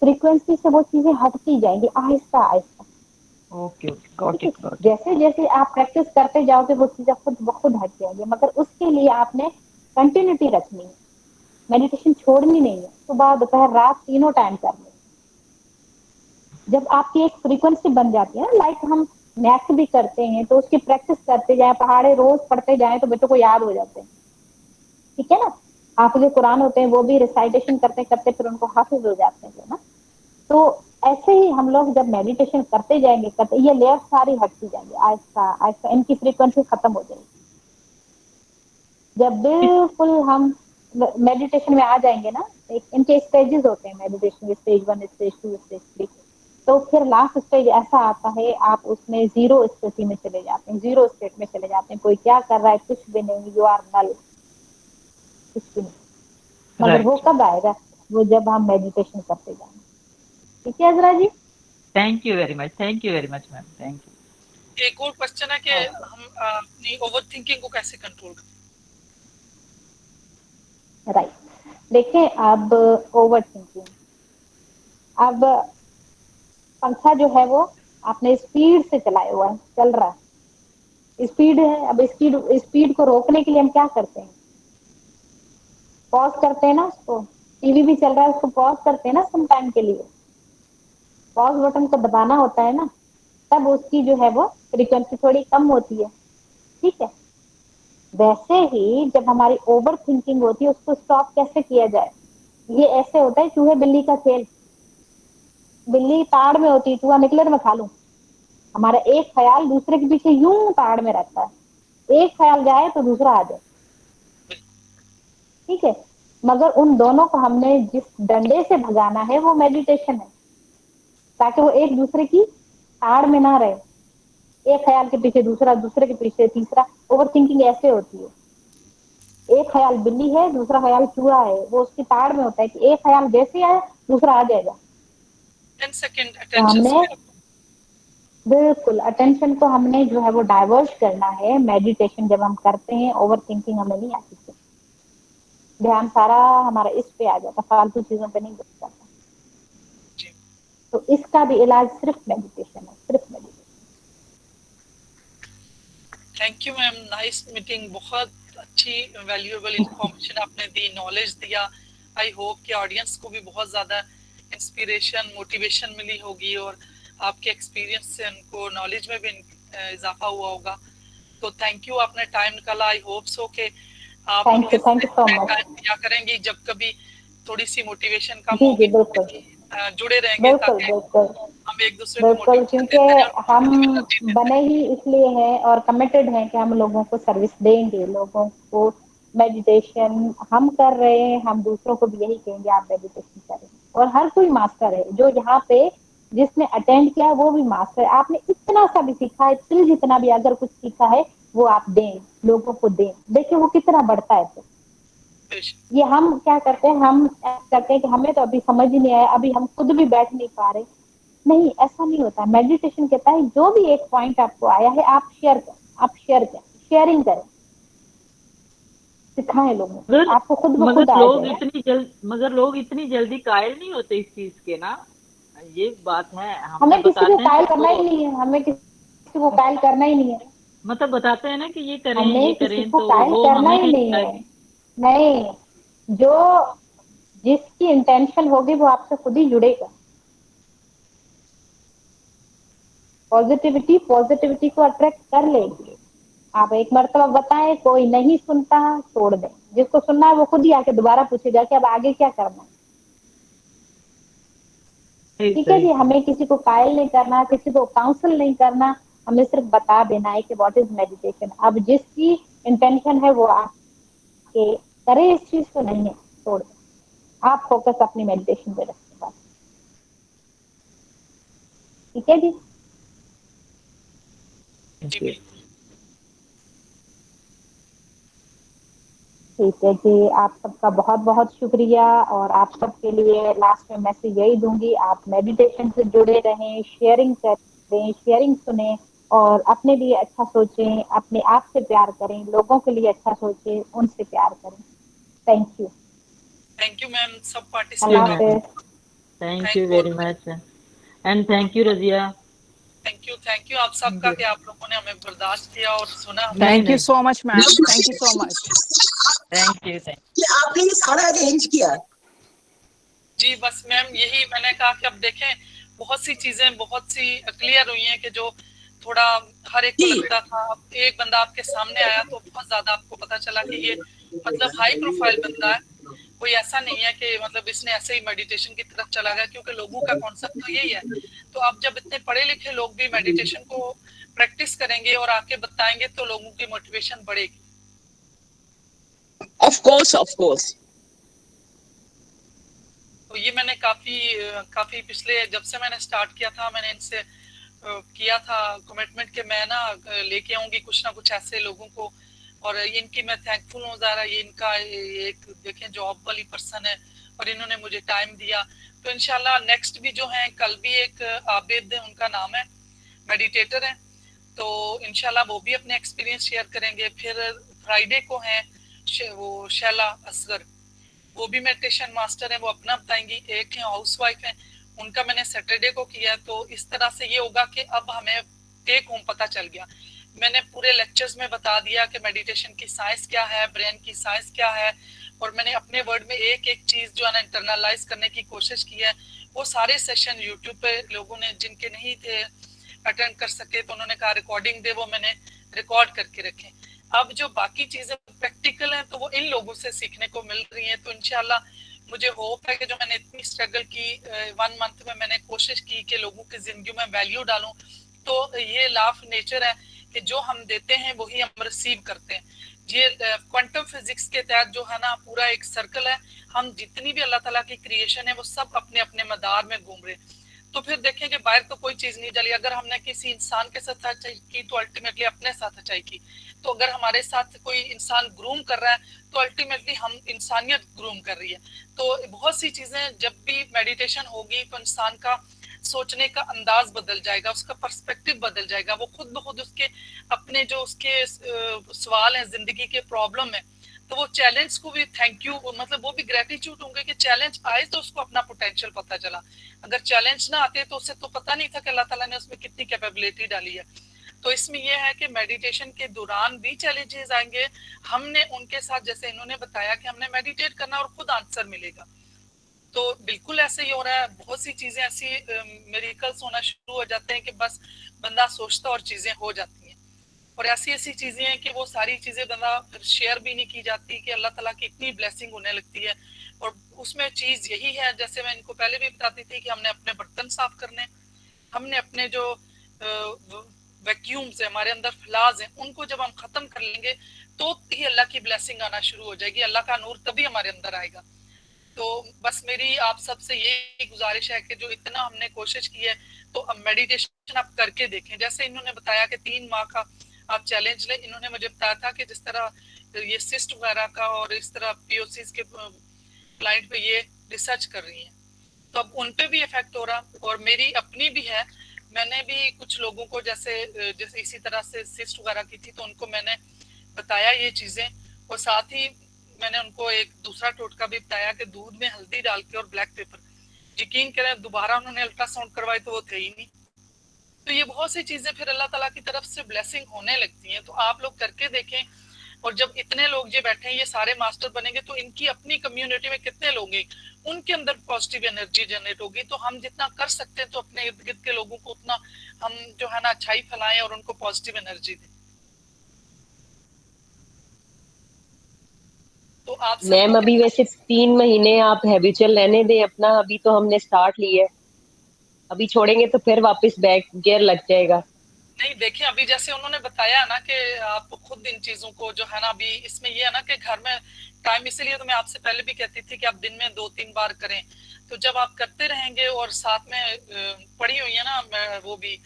फ्रीक्वेंसी से वो चीजें हटती जाएंगी Aahista Aahista. Okay okay, got ठीक इट है, गॉट इट। जैसे जैसे आप प्रैक्टिस करते जाओगे वो चीजें खुद ब खुद हट जाएंगी, मगर उसके लिए आपने कंटिन्यूटी रखनी है, मेडिटेशन छोड़नी नहीं है, सुबह दोपहर रात तीनों टाइम करनी है। जब आपकी एक फ्रीक्वेंसी बन जाती है ना, लाइक हम मैथ भी करते हैं तो उसकी प्रैक्टिस करते जाए, पहाड़े रोज पढ़ते जाए तो बच्चों को याद हो जाते हैं, ठीक है ना। आप जो कुरान होते हैं वो भी रिसाइटेशन करते करते फिर उनको हाफिज हो जाते हैं ना। तो ऐसे ही हम लोग जब मेडिटेशन करते जाएंगे, करते, ये लेयर सारी हटती जाएंगी आहिस्ता आहिस्ता, इनकी फ्रीक्वेंसी खत्म हो जाएगी। जब बिल्कुल हम मेडिटेशन में आ जाएंगे ना, एक इनके स्टेजेस होते हैं मेडिटेशन, स्टेज 1, स्टेज 2, स्टेज 3, तो फिर लास्ट स्टेज ऐसा आता है, आप उसमें जीरो स्थिति में चले जाते हैं, जीरो स्टेट में चले जाते हैं, कोई क्या कर रहा है कुछ भी नहीं, यू आर नल, कुछ भी नहीं। मगर वो कब आएगा, वो जब हम मेडिटेशन करते जाएंगे। ठीक है Azra ji. Thank you very much ma'am, thank you. एक और क्वेश्चन है कि हम अपनी ओवर थिंकिंग को कैसे कंट्रोल करें? राइट, देखिए अब ओवर थिंकिंग, अब पंखा जो है वो आपने स्पीड से चलाया हुआ है, चल रहा है, स्पीड है, अब स्पीड स्पीड को रोकने के लिए हम क्या करते हैं, पॉज करते हैं ना उसको, टीवी भी चल रहा है उसको पॉज करते हैं ना सम टाइम के लिए, पॉज बटन को दबाना होता है ना, तब उसकी जो है वो फ्रीक्वेंसी थोड़ी कम होती है, ठीक है। वैसे ही जब हमारी ओवर थिंकिंग होती है उसको स्टॉप कैसे किया जाए, ये ऐसे होता है चूहे बिल्ली का खेल, बिल्ली ताड़ में होती है, चूहा निकले तो मैं खा लूं, हमारा एक ख्याल दूसरे के पीछे यूं ताड़ में रहता है, एक ख्याल जाए तो दूसरा आ जाए, ठीक है। मगर उन दोनों को हमने जिस डंडे से भगाना है वो मेडिटेशन है, ताकि वो एक दूसरे की ताड़ में ना रहे, एक ख्याल के पीछे दूसरा, दूसरे के पीछे तीसरा। ओवर थिंकिंग ऐसे होती है, एक ख्याल बिल्ली है, दूसरा ख्याल चूहा है, वो उसकी ताड़ में होता है कि एक ख्याल जैसे आए दूसरा आ जाएगा। 10 सेकंड तो अटेंशन हमने स्पैन। बिल्कुल अटेंशन को हमने जो है वो डाइवर्ट करना है, मेडिटेशन जब हम करते हैं ओवर थिंकिंग हमें नहीं आती है, ध्यान सारा हमारा इस पे आ जाता, फालतू चीजों पे नहीं जाता। तो इसका भी इलाज सिर्फ मेडिटेशन है, सिर्फ meditation. Thank you ma'am, nice meeting, बहुत अच्छी वैल्यूएबल इंफॉर्मेशन आपने दी, नॉलेज दिया। आई होप कि ऑडियंस को भी बहुत ज़्यादा इंस्पिरेशन, मोटिवेशन मिली होगी और आपके एक्सपीरियंस से उनको नॉलेज में भी इजाफा हुआ होगा। तो थैंक यू, आपने टाइम निकाला। आई होप सो कि आप thank you so much. Time दिया करेंगी जब कभी थोड़ी सी मोटिवेशन कम जी होगी, बिल्कुल जुड़े रहेंगे बिल्कुल ताकि बिल्कुल हम एक दूसरे को बिल्कुल, मोटिवेशन क्योंकि देते रहें और हम पॉजिटिव एनर्जी देते बने ही इसलिए हैं और कमिटेड हैं कि हम लोगों को सर्विस देंगे, लोगों को मेडिटेशन हम कर रहे हैं, हम दूसरों को भी यही कहेंगे आप मेडिटेशन करें। और हर कोई मास्टर है, जो यहाँ पे जिसने अटेंड किया है वो भी मास्टर है, आपने इतना सा भी सीखा है, तिल जितना भी अगर कुछ सीखा है वो आप दें, लोगों को दें, देखिए वो कितना बढ़ता है। तो रहें। ये हम क्या करते हैं, हम करते हैं कि हमें तो अभी समझ ही नहीं आया, अभी हम खुद भी बैठ नहीं पा रहे, नहीं ऐसा नहीं होता। मेडिटेशन कहता है जो भी एक पॉइंट आपको आया है आप शेयर करें, आप शेयर करें, शेयरिंग करें, सिखाएं लोगों को, आपको खुद ब खुद आ जाएगा। मगर लोग इतनी जल्दी कायल नहीं होते इस चीज के ना, ये बात है। हमें किसी को बताते हैं कायल करना सबको, ही नहीं है, हमें किसी को कायल करना ही नहीं है, मतलब बताते हैं ना कि ये हमें किसी करें को तो कायल वो करना हमें ही नहीं है। नहीं, जो जिसकी इंटेंशन होगी वो आपसे खुद ही जुड़ेगा। पॉजिटिविटी पॉजिटिविटी को अट्रैक्ट कर लेगी। आप एक मर्तबा बताएं, कोई नहीं सुनता छोड़ दें, जिसको सुनना है वो खुद ही आके दोबारा पूछेगा कि अब आगे क्या करना है। सही ठीक है सही जी, सही। हमें किसी को कायल नहीं करना, किसी को काउंसिल नहीं करना, हमें सिर्फ बता देना है कि व्हाट इज मेडिटेशन। अब जिसकी इंटेंशन है वो आपके करें इस चीज को नहीं है, छोड़ दें, आप फोकस अपनी मेडिटेशन पे रखें बस। ठीक है जी? जी बिल्कुल। ठीक है जी, आप सबका बहुत बहुत शुक्रिया। और आप सबके लिए लास्ट में मैसेज यही दूंगी, आप मेडिटेशन से जुड़े रहें, शेयरिंग करें, शेयरिंग सुने और अपने लिए अच्छा सोचें, अपने आप से प्यार करें, लोगों के लिए अच्छा सोचें, उनसे प्यार करें। थैंक यू मैम सब अल्लाह पार्टिसिपेट। हाफिज। Thank you very much and thank you Razia. Thank you आप सबका कि आप लोगों ने हमें बर्दाश्त किया और सुना। नहीं थैंक यू नहीं, so much ma'am, thank you so much. Thank you कि आपने ये सारा अरेंज किया। जी बस मैम यही मैंने कहा कि अब देखें बहुत सी चीजें बहुत सी क्लियर हुई हैं कि जो थोड़ा हर एक को जी लगता था, अब एक बंदा आपके सामने आया तो बहुत ज्यादा आपको पता चला कि ये मतलब हाई प्रोफाइल बंदा है, कोई ऐसा नहीं है कि मतलब इसने ऐसे ही मेडिटेशन की तरफ चला गया, क्योंकि लोगों का कॉन्सेप्ट तो यही है। तो अब जब इतने पढ़े लिखे लोग भी मेडिटेशन को प्रैक्टिस करेंगे और आके बताएंगे तो लोगों की मोटिवेशन बढ़ेगी। Of course of course. तो ये मैंने काफी पिछले जब से मैंने स्टार्ट किया था मैंने इनसे किया था कमिटमेंट कि मैं ना लेके आऊंगी कुछ ना कुछ ऐसे लोगों को, और इनकी मैं थैंकफुल हूँ ज़रा, ये इनका एक देखें जॉब वाली पर्सन है और इन्होंने मुझे टाइम दिया। तो इंशाल्लाह नेक्स्ट भी जो है, कल भी एक आबिद उनका नाम है, मेडिटेटर है, तो इंशाल्लाह वो भी अपने एक्सपीरियंस शेयर करेंगे। फिर फ्राइडे को हैं वो शैला असगर, वो भी मेडिटेशन मास्टर है, वो अपना बताएंगी। एक है हाउस वाइफ है, उनका मैंने सैटरडे को किया। तो इस तरह से ये होगा कि अब हमें टेक होम पता चल गया, मैंने पूरे लेक्चर्स में बता दिया कि मेडिटेशन की साइंस क्या है, ब्रेन की साइंस क्या है, और मैंने अपने वर्ड में एक एक चीज जो है ना इंटरनलाइज करने की कोशिश की है। वो सारे सेशन यूट्यूब पे लोगों ने जिनके नहीं थे अटेंड कर सके तो उन्होंने कहा रिकॉर्डिंग दे, वो मैंने रिकॉर्ड करके रखे। अब जो बाकी चीजें प्रैक्टिकल हैं तो वो इन लोगों से सीखने को मिल रही हैं। तो इंशाल्लाह मुझे होप है कि जो मैंने इतनी स्ट्रगल की 1 मंथ में मैंने कोशिश की कि लोगों की जिंदगी में वैल्यू डालूं, तो ये लॉ ऑफ नेचर है कि जो हम देते हैं वही हम रिसीव करते हैं। ये क्वांटम फिजिक्स के तहत जो है ना पूरा एक सर्कल है, हम जितनी भी अल्लाह ताला की क्रिएशन है वो सब अपने अपने मदार में घूम रहे। तो फिर देखें कि बाहर तो कोई चीज नहीं चली, अगर हमने किसी इंसान के साथ अच्छाई की तो अल्टीमेटली अपने साथ अच्छाई की। तो अगर हमारे साथ कोई इंसान ग्रूम कर रहा है तो अल्टीमेटली हम इंसानियत ग्रूम कर रही है। तो बहुत सी चीजें जब भी मेडिटेशन होगी तो इंसान का सोचने का अंदाज बदल जाएगा, उसका पर्सपेक्टिव बदल जाएगा, वो खुद ब खुद उसके अपने जो उसके सवाल हैं जिंदगी के प्रॉब्लम है तो वो चैलेंज को भी थैंक यू मतलब वो भी ग्रेटिट्यूड होंगे कि चैलेंज आए तो उसको अपना पोटेंशियल पता चला। अगर चैलेंज ना आते तो उसे तो पता नहीं था कि अल्लाह ताला ने उसमें कितनी कैपेबिलिटी डाली है। तो इसमें यह है कि मेडिटेशन के दौरान भी चैलेंजेस आएंगे, हमने उनके साथ जैसे इन्होंने बताया कि हमने मेडिटेट करना और खुद आंसर मिलेगा। तो बिल्कुल ऐसे ही हो रहा है, बहुत सी चीजें ऐसी मिरेकल्स होना शुरू हो जाते हैं कि बस बंदा सोचता और चीजें हो जाती हैं। और ऐसी ऐसी चीजें हैं कि वो सारी चीजें बंदा शेयर भी नहीं की जाती कि अल्लाह ताला की इतनी ब्लेसिंग होने लगती है। और उसमें चीज यही है, जैसे मैं इनको पहले भी बताती थी कि हमने अपने बर्तन साफ करने, हमने अपने जो वैक्यूम्स है हमारे अंदर फ्लाज हैं उनको जब हम खत्म कर लेंगे तो ही अल्लाह की ब्लेसिंग आना शुरू हो जाएगी, अल्लाह का नूर तभी हमारे अंदर आएगा। तो बस मेरी आप सबसे यही गुजारिश है कि जो इतना हमने कोशिश की है तो अब मेडिटेशन आप करके देखें। जैसे इन्होंने बताया कि 3 माह का आप चैलेंज लें, इन्होंने मुझे बताया था कि जिस तरह ये सिस्ट वगैरह का और इस तरह पीओसीज के क्लाइंट पे ये रिसर्च कर रही हैं तो अब उन पे भी इफेक्ट हो रहा, और मेरी अपनी भी है। मैंने भी कुछ लोगों को जैसे जैसे इसी तरह से सिस्ट वगैरह की थी तो उनको मैंने बताया ये चीजें, और साथ ही मैंने उनको एक दूसरा टोटका भी बताया कि दूध में हल्दी डाल के और ब्लैक पेपर, यकीन करें दोबारा उन्होंने अल्ट्रासाउंड करवाई तो वो थे ही नहीं। तो ये बहुत सी चीजें फिर अल्लाह ताला की तरफ से ब्लेसिंग होने लगती हैं। तो आप लोग करके देखें, और जब इतने लोग ये बैठे हैं ये सारे मास्टर बनेंगे तो इनकी अपनी कम्युनिटी में कितने लोग हैं उनके अंदर पॉजिटिव एनर्जी जनरेट होगी। तो हम जितना कर सकते हैं तो अपने इर्द गिर्द के लोगों को उतना हम जो है ना अच्छाई फैलाएं और उनको पॉजिटिव एनर्जी दें। तो आप मैम अभी वैसे 3 महीने आप हैबिचुअल रहने दें अपना, अभी तो हमने स्टार्ट लिया है, अभी छोड़ेंगे तो फिर वापस बैक गियर लग जाएगा। नहीं देखें, अभी जैसे उन्होंने बताया ना कि आप खुद इन चीजों को जो है ना, अभी इसमें ये है ना कि घर में टाइम, इसीलिए तो मैं आपसे पहले भी कहती थी कि आप दिन में 2-3 बार करें। तो जब आप करते रहेंगे और साथ में पड़ी हुई है ना वो भी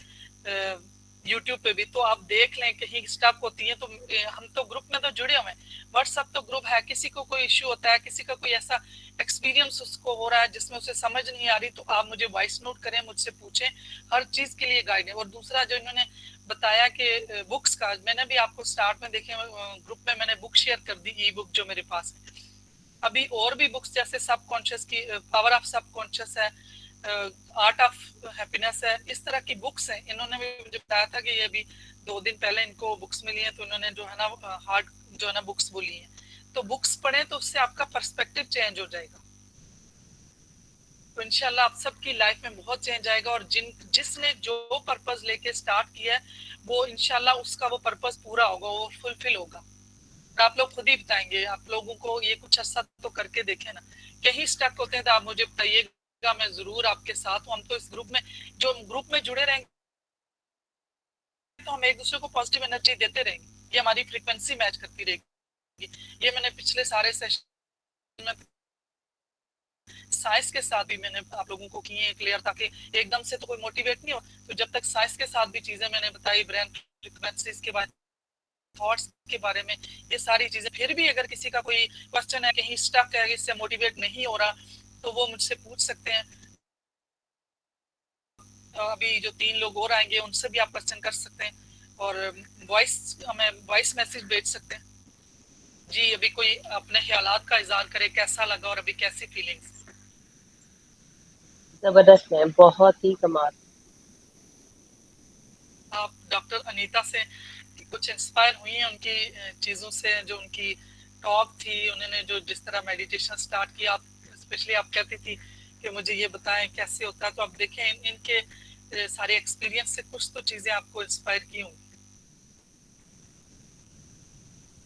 यूट्यूब पे भी, तो आप देख लें कहीं स्टक होती है तो हम तो ग्रुप में तो जुड़े हुए हैं, व्हाट्सएप तो ग्रुप है, किसी को कोई इश्यू होता है, किसी का कोई ऐसा एक्सपीरियंस उसको हो रहा है जिसमें उसे समझ नहीं आ रही, तो आप मुझे वॉइस नोट करें, मुझसे पूछें, हर चीज के लिए गाइड है। और दूसरा जो इन्होंने बताया कि बुक्स का, मैंने भी आपको स्टार्ट में देखे ग्रुप में मैंने बुक शेयर कर दी, ई बुक जो मेरे पास है। अभी और भी बुक्स जैसे सबकॉन्शियस की पावर ऑफ सबकॉन्शियस है, आर्ट ऑफ हैप्पीनेस है, इस तरह की बुक्स हैं। इन्होंने भी मुझे बताया था कि ये अभी 2 दिन पहले इनको बुक्स मिली हैं, तो इन्होंने जो है ना हार्ड जो है ना बुक्स बोली हैं, तो बुक्स पढ़ें तो उससे आपका पर्सपेक्टिव चेंज हो जाएगा। तो इंशाल्लाह आप सबकी लाइफ में बहुत चेंज आएगा, और जिसने जो पर्पस लेके स्टार्ट किया है वो इंशाल्लाह उसका वो पर्पस पूरा होगा, वो फुलफिल होगा। और आप लोग खुद ही बताएंगे, आप लोगों को ये कुछ अर्सा तो करके देखें ना, कहीं स्टक होते हैं तो आप मुझे बताइएगा, मैं जरूर आपके साथ हूँ। हम तो इस ग्रुप में, जो ग्रुप में जुड़े रहेंगे तो हम एक दूसरे को पॉजिटिव एनर्जी देते रहेंगे, ये हमारी फ्रीक्वेंसी मैच करती रहेगी। ये मैंने पिछले सारे सेशन में साइंस के साथ भी मैंने आप लोगों को किए क्लियर, ताकि एकदम से तो कोई मोटिवेट नहीं हो। तो जब तक साइंस के साथ भी चीजें मैंने बताई, ब्रेन फ्रीक्वेंसीज के बारे, थॉट्स के बारे में, ये सारी चीजें, फिर भी अगर किसी का कोई क्वेश्चन है, कहीं स्टक है, इससे मोटिवेट नहीं हो रहा, तो वो मुझसे पूछ सकते हैं। अभी जो 3 लोग और आएंगे उनसे भी आप क्वेश्चन कर सकते हैं, और हमें वॉइस मैसेज भेज सकते हैं। जी अभी कोई अपने ख्यालात का इजहार करे, कैसा लगा और अभी कैसी फीलिंग्स? जबरदस्त है, बहुत ही कमाल। आप डॉक्टर अनीता से कुछ इंस्पायर हुई हैं उनकी चीजों से, जो उनकी टॉक थी, उन्होंने जो जिस तरह मेडिटेशन स्टार्ट किया, आप स्पेशली आप कहती थी कि मुझे ये बताएं कैसे होता है, तो आप देखें इनके सारे एक्सपीरियंस से कुछ तो चीजें आपको इंस्पायर की होंगी।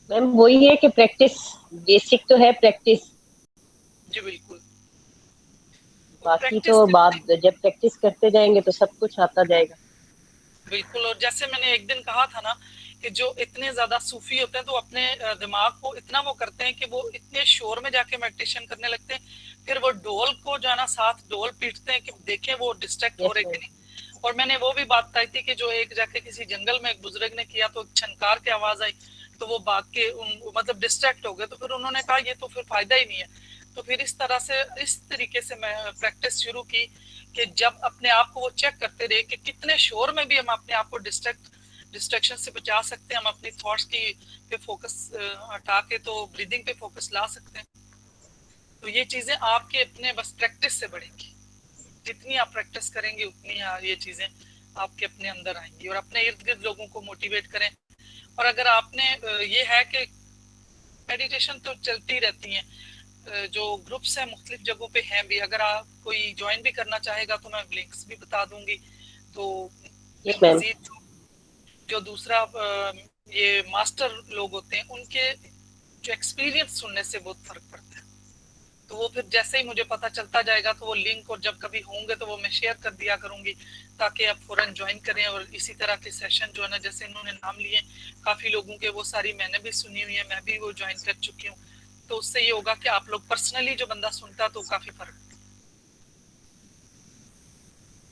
मैम वही है कि प्रैक्टिस, बेसिक तो है प्रैक्टिस, जी बिल्कुल, बाकी तो बाद जब प्रैक्टिस करते जाएंगे तो सब कुछ आता जाएगा। बिल्कुल। और जैसे मैंने एक दिन कहा था ना कि जो इतने ज्यादा सूफी होते हैं तो अपने दिमाग को इतना वो करते हैं कि वो इतने शोर में जाके मेडिटेशन करने लगते हैं, फिर वो ढोल को जो है ना साथ ढोल पीटते हैं कि देखें वो डिस्ट्रैक्ट हो रहे कि नहीं। और मैंने वो भी बात बताई थी कि जो एक जाके किसी जंगल में एक बुजुर्ग ने किया, तो छनकार की आवाज आई, तो वो भाग के मतलब डिस्ट्रैक्ट हो गए, तो फिर उन्होंने कहा ये तो फिर फायदा ही नहीं है। तो फिर इस तरह से, इस तरीके से मैं प्रैक्टिस शुरू की कि जब अपने आप को वो चेक करते रहे कि कितने शोर में भी हम अपने आप को डिस्ट्रैक्शन से बचा सकते हैं, हम अपनी थॉट्स की पे फोकस हटा के तो ब्रीदिंग पे फोकस ला सकते हैं। तो ये चीजें आपके अपने बस प्रैक्टिस से बढ़ेंगी, जितनी आप प्रैक्टिस करेंगे उतनी ये चीजें आपके अपने अंदर आएंगी। और अपने इर्द गिर्द लोगों को मोटिवेट करें। और अगर आपने ये है कि मेडिटेशन तो चलती रहती हैं, जो ग्रुप्स हैं मुख्तलिफ जगहों पे हैं भी, अगर आप कोई ज्वाइन भी करना चाहेगा तो मैं लिंक्स भी बता दूंगी। तो मजीद जो दूसरा ये मास्टर लोग होते हैं उनके जो एक्सपीरियंस सुनने से बहुत फर्क पड़ता है, तो वो फिर जैसे ही मुझे पता चलता जाएगा तो वो लिंक, और जब कभी होंगे तो वो मैं शेयर कर दिया करूंगी, ताकि आप फौरन ज्वाइन करें। और इसी तरह के सेशन जो है ना, जैसे इन्होंने नाम लिए काफी लोगों के, वो सारी मैंने भी सुनी हुई है, मैं भी वो ज्वाइन कर चुकी हूँ। तो उससे ये होगा कि आप लोग पर्सनली जो बंदा सुनता तो काफी फर्क।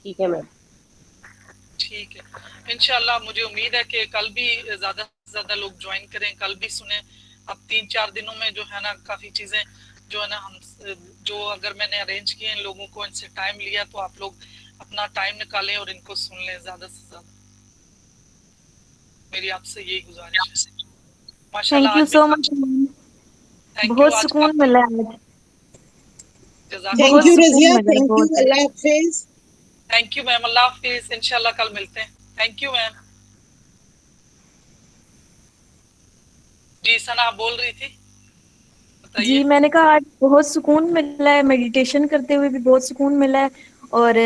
ठीक है मैम, ठीक है। इंशाल्लाह मुझे उम्मीद है कि कल भी ज्यादा से ज्यादा लोग ज्वाइन करें, कल भी सुने। अब 3-4 दिनों में जो है ना काफी चीजें जो है ना, हम जो अगर मैंने अरेंज किए इन लोगों को, इनसे टाइम लिया, तो आप लोग अपना टाइम निकालें और इनको सुन लें ज्यादा से ज्यादा। मेरी आपसे यही गुजारिश है। माशाल्लाह, थैंक यू सो मच, बहुत सुकून मिला आज। Thank you Razia, thank you, अल्लाह हाफिज। थैंक यू मैम, अल्लाह हाफिज, इंशाल्लाह कल मिलते हैं। Thank you ma'am. जी सना आप बोल रही थी? जी मैंने कहा आज बहुत सुकून मिला है, मेडिटेशन करते हुए भी बहुत सुकून मिला है, और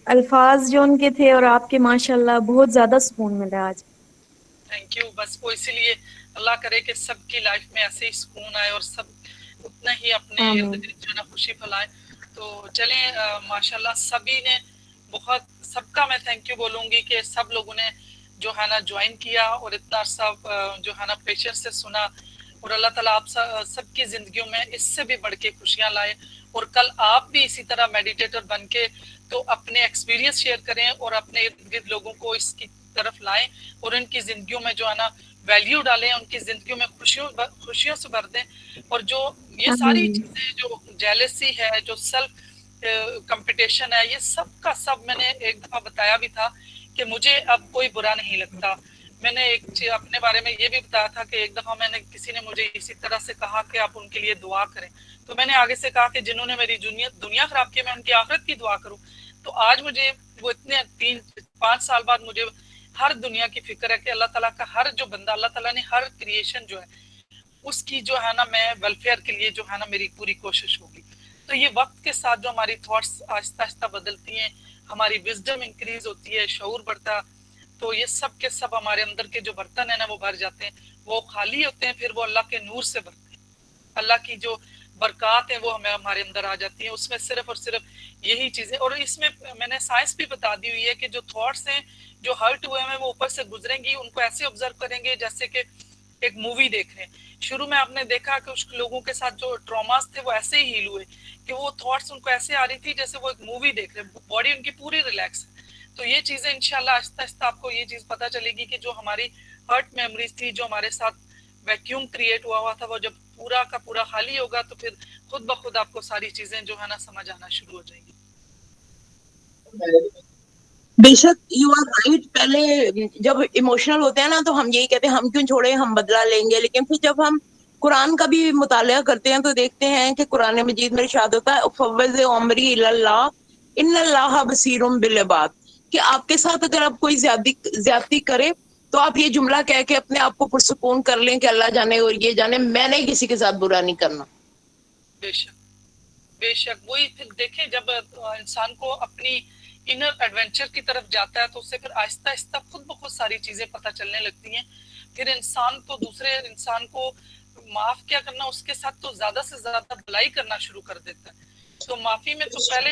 अल्फाज जो उनके थे और आपके माशाल्लाह बहुत ज्यादा सुकून मिला आज। Thank you. बस वो इसीलिए अल्लाह करे कि सबकी लाइफ में ऐसे ही सुकून आए और सब उतना ही अपने इर्द गिर्द जो ना खुशी फैलाए। तो चलें, माशाल्लाह सभी ने बहुत, सबका मैं थैंक यू बोलूंगी कि सब लोगों ने जो है ना ज्वाइन किया और इतना सब जो है ना पेशेंस से सुना, और अल्लाह ताला आप सबकी जिंदगियों में इससे भी बढ़ के खुशियां लाए। और कल आप भी इसी तरह मेडिटेटर बन के तो अपने एक्सपीरियंस शेयर करें और अपने इर्द गिर्द लोगों को इसकी तरफ लाएं और उनकी जिंदगियों में जो है ना वैल्यू डालें, उनकी जिंदगियों में खुशियों से भर दें। और जो ये सारी चीजें, जो जेलसी है, जो सेल्फ कंपटीशन है, ये सब का सब मैंने एक दफा बताया भी था कि मुझे अब कोई बुरा नहीं लगता। मैंने एक चीज अपने बारे में ये भी बताया था कि एक दफा मैंने किसी ने मुझे इसी तरह से कहा कि आप उनके लिए दुआ करें, तो मैंने आगे से कहा कि जिन्होंने मेरी दुनिया खराब की, मैं उनकी आखिरत की दुआ करूं। तो आज मुझे वो इतने 3-5 साल बाद मुझे हर दुनिया की फिक्र है कि अल्लाह ताला का हर जो बंदा, अल्लाह ताला ने हर क्रिएशन जो है उसकी जो है ना मैं वेलफेयर के लिए जो है ना मेरी पूरी कोशिश होगी। तो ये वक्त के साथ जो हमारी थॉट्स आहिस्ता आहिस्ता बदलती हैं, हमारी विजडम इंक्रीज होती है, शऊर बढ़ता, तो ये सब के सब हमारे अंदर के जो बर्तन है ना वो भर जाते हैं, वो खाली होते हैं, फिर वो अल्लाह के नूर से भरते हैं। अल्लाह की जो बरकत है वो हमें हमारे अंदर आ जाती है। उसमें सिर्फ और सिर्फ यही चीजें, और इसमें मैंने साइंस भी बता दी हुई है कि जो थॉट्स हैं जो हर्ट हुए हैं वो ऊपर से गुजरेंगी, उनको ऐसे ऑब्जर्व करेंगे जैसे कि एक मूवी देख रहे हैं। शुरू में आपने देखा कि उस लोगों के साथ जो ट्रॉमास थे वो ऐसे ही हील हुए कि वो थॉट्स उनको ऐसे आ रही थी जैसे वो एक मूवी देख रहे हैं, बॉडी उनकी पूरी रिलैक्स है। तो ये चीजें इंशाल्लाह आहिस्ता आहिस्ता आपको ये चीज पता चलेगी कि जो हमारी हर्ट मेमोरीज थी, जो हमारे साथ वैक्यूम क्रिएट हुआ था, वो जब पूरा का पूरा खाली होगा तो फिर खुद ब खुद आपको सारी चीजें जो है ना समझ आना शुरू हो जाएंगी। बेशक यू आर राइट। पहले जब इमोशनल होते हैं ना तो हम यही कहते हैं हम क्यों छोड़े, हम बदला लेंगे, लेकिन फिर जब हम कुरान का भी मुताला करते हैं तो देखते हैं कि कुरान मजीद में इरशाद होता है फव्वज़ अमरी इलल्लाह इन्नल्लाह बसीरुम बिल इबाद, कि आपके साथ अगर आप कोई ज्यादती करे तो आप ये जुमला कह के अपने आप को पुरसुकून कर लें कि अल्लाह जाने और ये जाने, मैंने किसी के साथ बुरा नहीं करना। बेशक बेशक वही फिर देखें, जब इंसान को अपनी इनर एडवेंचर की तरफ जाता है तो उससे फिर आहिस्ता आहिस्ता खुद ब खुद सारी चीजें पता चलने लगती हैं। फिर इंसान तो दूसरे इंसान को माफ क्या करना, उसके साथ तो ज्यादा से ज्यादा भलाई करना शुरू कर देता है। तो माफी में तो पहले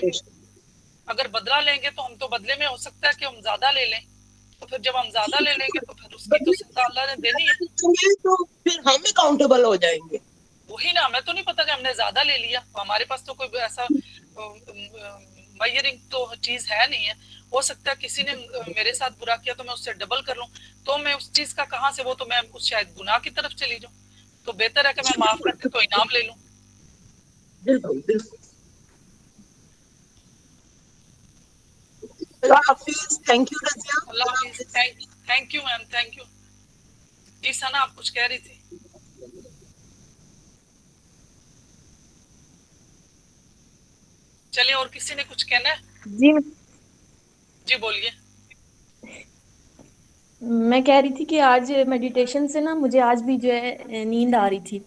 अगर बदला लेंगे तो हम तो बदले में हो सकता है कि हम ज्यादा ले लें, तो फिर जब हम ज्यादा ले लेंगे तो फिर उसकी तो सजा अल्लाह ने देनी है, तो फिर हम अकाउंटेबल हो जाएंगे। वही ना, हमें तो नहीं पता कि हमने ज्यादा ले लिया, हमारे पास तो कोई ऐसा मेजरिंग तो चीज है नहीं है। हो सकता है किसी ने मेरे साथ बुरा किया तो मैं उससे डबल कर लूं, तो मैं उस चीज का कहां से, वो तो मैं उस शायद गुनाह की तरफ चली जाऊं। तो बेहतर है कि मैं माफ करके तो इनाम ले लूं। बिल्कुल बिल्कुल। अल्लाह हाफिज, थैंक यू रज़िया। अल्लाह हाफिज, thank you ma'am, thank you. जी सना आप कुछ कह रही थी? चलिए, और किसी ने कुछ कहना है? जी बोलिए। मैं कह रही थी कि आज मेडिटेशन से ना मुझे आज भी जो है नींद आ रही थी,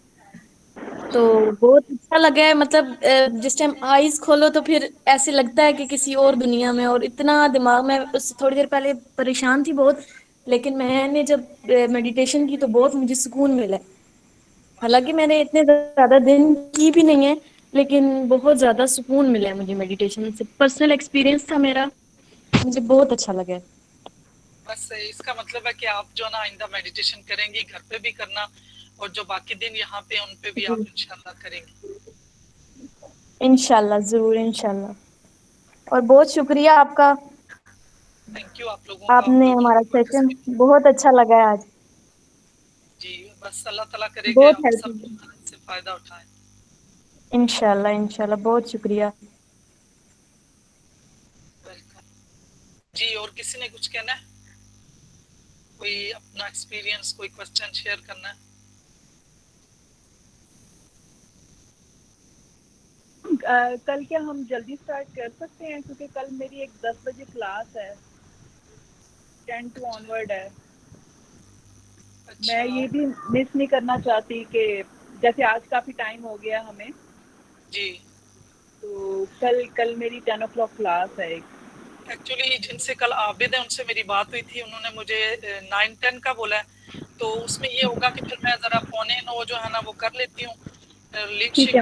तो बहुत अच्छा लगा है। मतलब जिस टाइम आईज खोलो तो फिर ऐसे लगता है कि किसी और दुनिया में, और इतना दिमाग में उस थोड़ी देर पहले परेशान थी बहुत, लेकिन मैंने जब मेडिटेशन की तो बहुत मुझे सुकून मिला। हालांकि मैंने इतने ज्यादा दिन की भी नहीं है, लेकिन बहुत ज्यादा सुकून मिला है मुझे मेडिटेशन से। पर्सनल एक्सपीरियंस था मेरा, मुझे बहुत अच्छा लगा। बस इसका मतलब है कि आप जो ना आइंदा मेडिटेशन करेंगी, घर पे भी करना, और जो बाकी दिन यहाँ पे उन पे भी आप इंशाल्लाह करेंगी। इंशाल्लाह, जरूर इंशाल्लाह। और बहुत शुक्रिया आपका, थैंक यू आप लोगों का। आपने हमारा सेशन बहुत अच्छा लगा है आज। जी बस अल्लाह ताला करे कि आप सब से फायदा उठाएं। इंशाल्लाह इंशाल्लाह, बहुत शुक्रिया। जी, और किसी ने कुछ कहना है? कोई अपना एक्सपीरियंस, कोई क्वेश्चन शेयर करना है? कल क्या हम जल्दी स्टार्ट कर सकते हैं, क्योंकि कल मेरी एक 10 बजे क्लास है, 10 to ऑनवर्ड है। मैं ये भी मिस नहीं करना चाहती कि जैसे आज काफी टाइम हो गया हमें जी, तो कल मेरी 10 o'clock क्लास है। एक्चुअली जिनसे कल आबिद है उनसे मेरी बात हुई थी, उन्होंने मुझे 9-10 का बोला है, तो उसमें ये होगा कि फिर मैं जरा 8:45 जो है ना वो कर लेती हूँ लीडशिप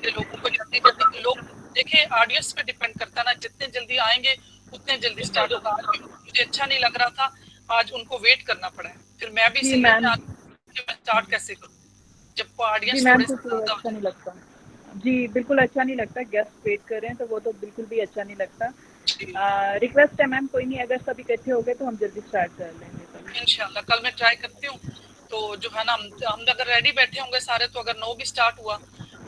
लोगों को जल्दी जल्दी। लोग देखें ऑडियंस पे डिपेंड करता है ना, जितने जल्दी आएंगे उतने जल्दी स्टार्ट होगा। मुझे अच्छा नहीं लग रहा था आज उनको वेट करना पड़ा है, फिर मैं भी जी सिंगल मैम, में आके मैं स्टार्ट कैसे करूँ जब जी ऑडियंस मैम थोड़े से कुछ ज़्यादा हो अच्छा जाए। नहीं लगता। जी बिल्कुल अच्छा नहीं लगता, गेस्ट वेट कर रहे हैं तो वो तो बिल्कुल भी अच्छा नहीं लगता। जी रिक्वेस्ट है मैम, कोई नहीं, अगर सब इकट्ठे हो गए तो हम जल्दी स्टार्ट कर लेंगे कल। इंशाल्लाह कल मैं ट्राई करती हूँ। तो जो है ना हम अगर रेडी बैठे होंगे सारे, तो अगर 9 भी स्टार्ट हुआ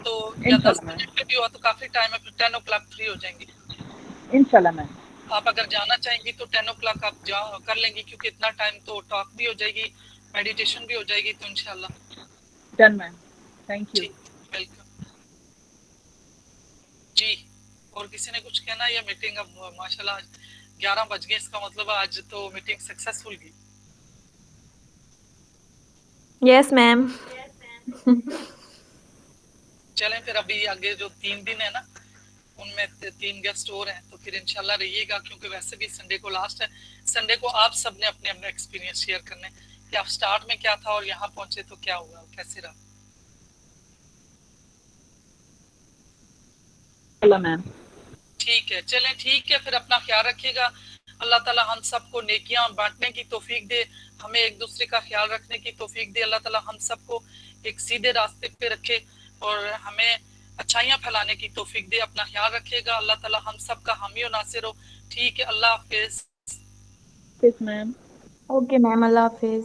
तो या 10 इंशाल्लाह मैम, मिनट में भी हुआ तो काफ़ी टाइम है, फिर 10 ओ क्लॉक फ्री हो जाएंगे। इंशाल्लाह मैम। आप अगर जाना चाहेंगी तो 10 ओ क्लॉक आप जा कर लेंगी, क्योंकि इतना टाइम तो टॉक भी हो जाएगी, मेडिटेशन भी हो जाएगी, तो इंशाल्लाह। Done ma'am, thank you. ठीक, वेलकम जी। और किसी ने कुछ कहना? या मीटिंग अब माशाल्लाह आज 11 बज गए, इसका मतलब आज तो मीटिंग सक्सेसफुल गई। Yes ma'am. चलें फिर, अभी आगे जो 3 दिन है ना उनमें 3 गेस्ट और हैं, तो फिर इंशाल्लाह रहिएगा, क्योंकि वैसे भी संडे को लास्ट है। संडे को आप सबने अपने अपने एक्सपीरियंस शेयर करने कि आप स्टार्ट में क्या था और यहाँ पहुंचे तो क्या हुआ, कैसे रहा। मैम ठीक है, चलें ठीक है, फिर अपना ख्याल रखिएगा। अल्लाह ताला हम सबको नेकियां बांटने की तौफीक दे, हमें एक दूसरे का ख्याल रखने की तौफीक दे। अल्लाह ताला हम सबको एक सीधे रास्ते पे रखे और हमें अच्छाइयाँ फैलाने की तौफीक दे। अपना ख्याल रखिएगा, अल्लाह ताला हम सबका हामी और नासिर हो। ठीक है, अल्लाह हाफिज। मैम। ओके मैम, अल्लाह हाफिज।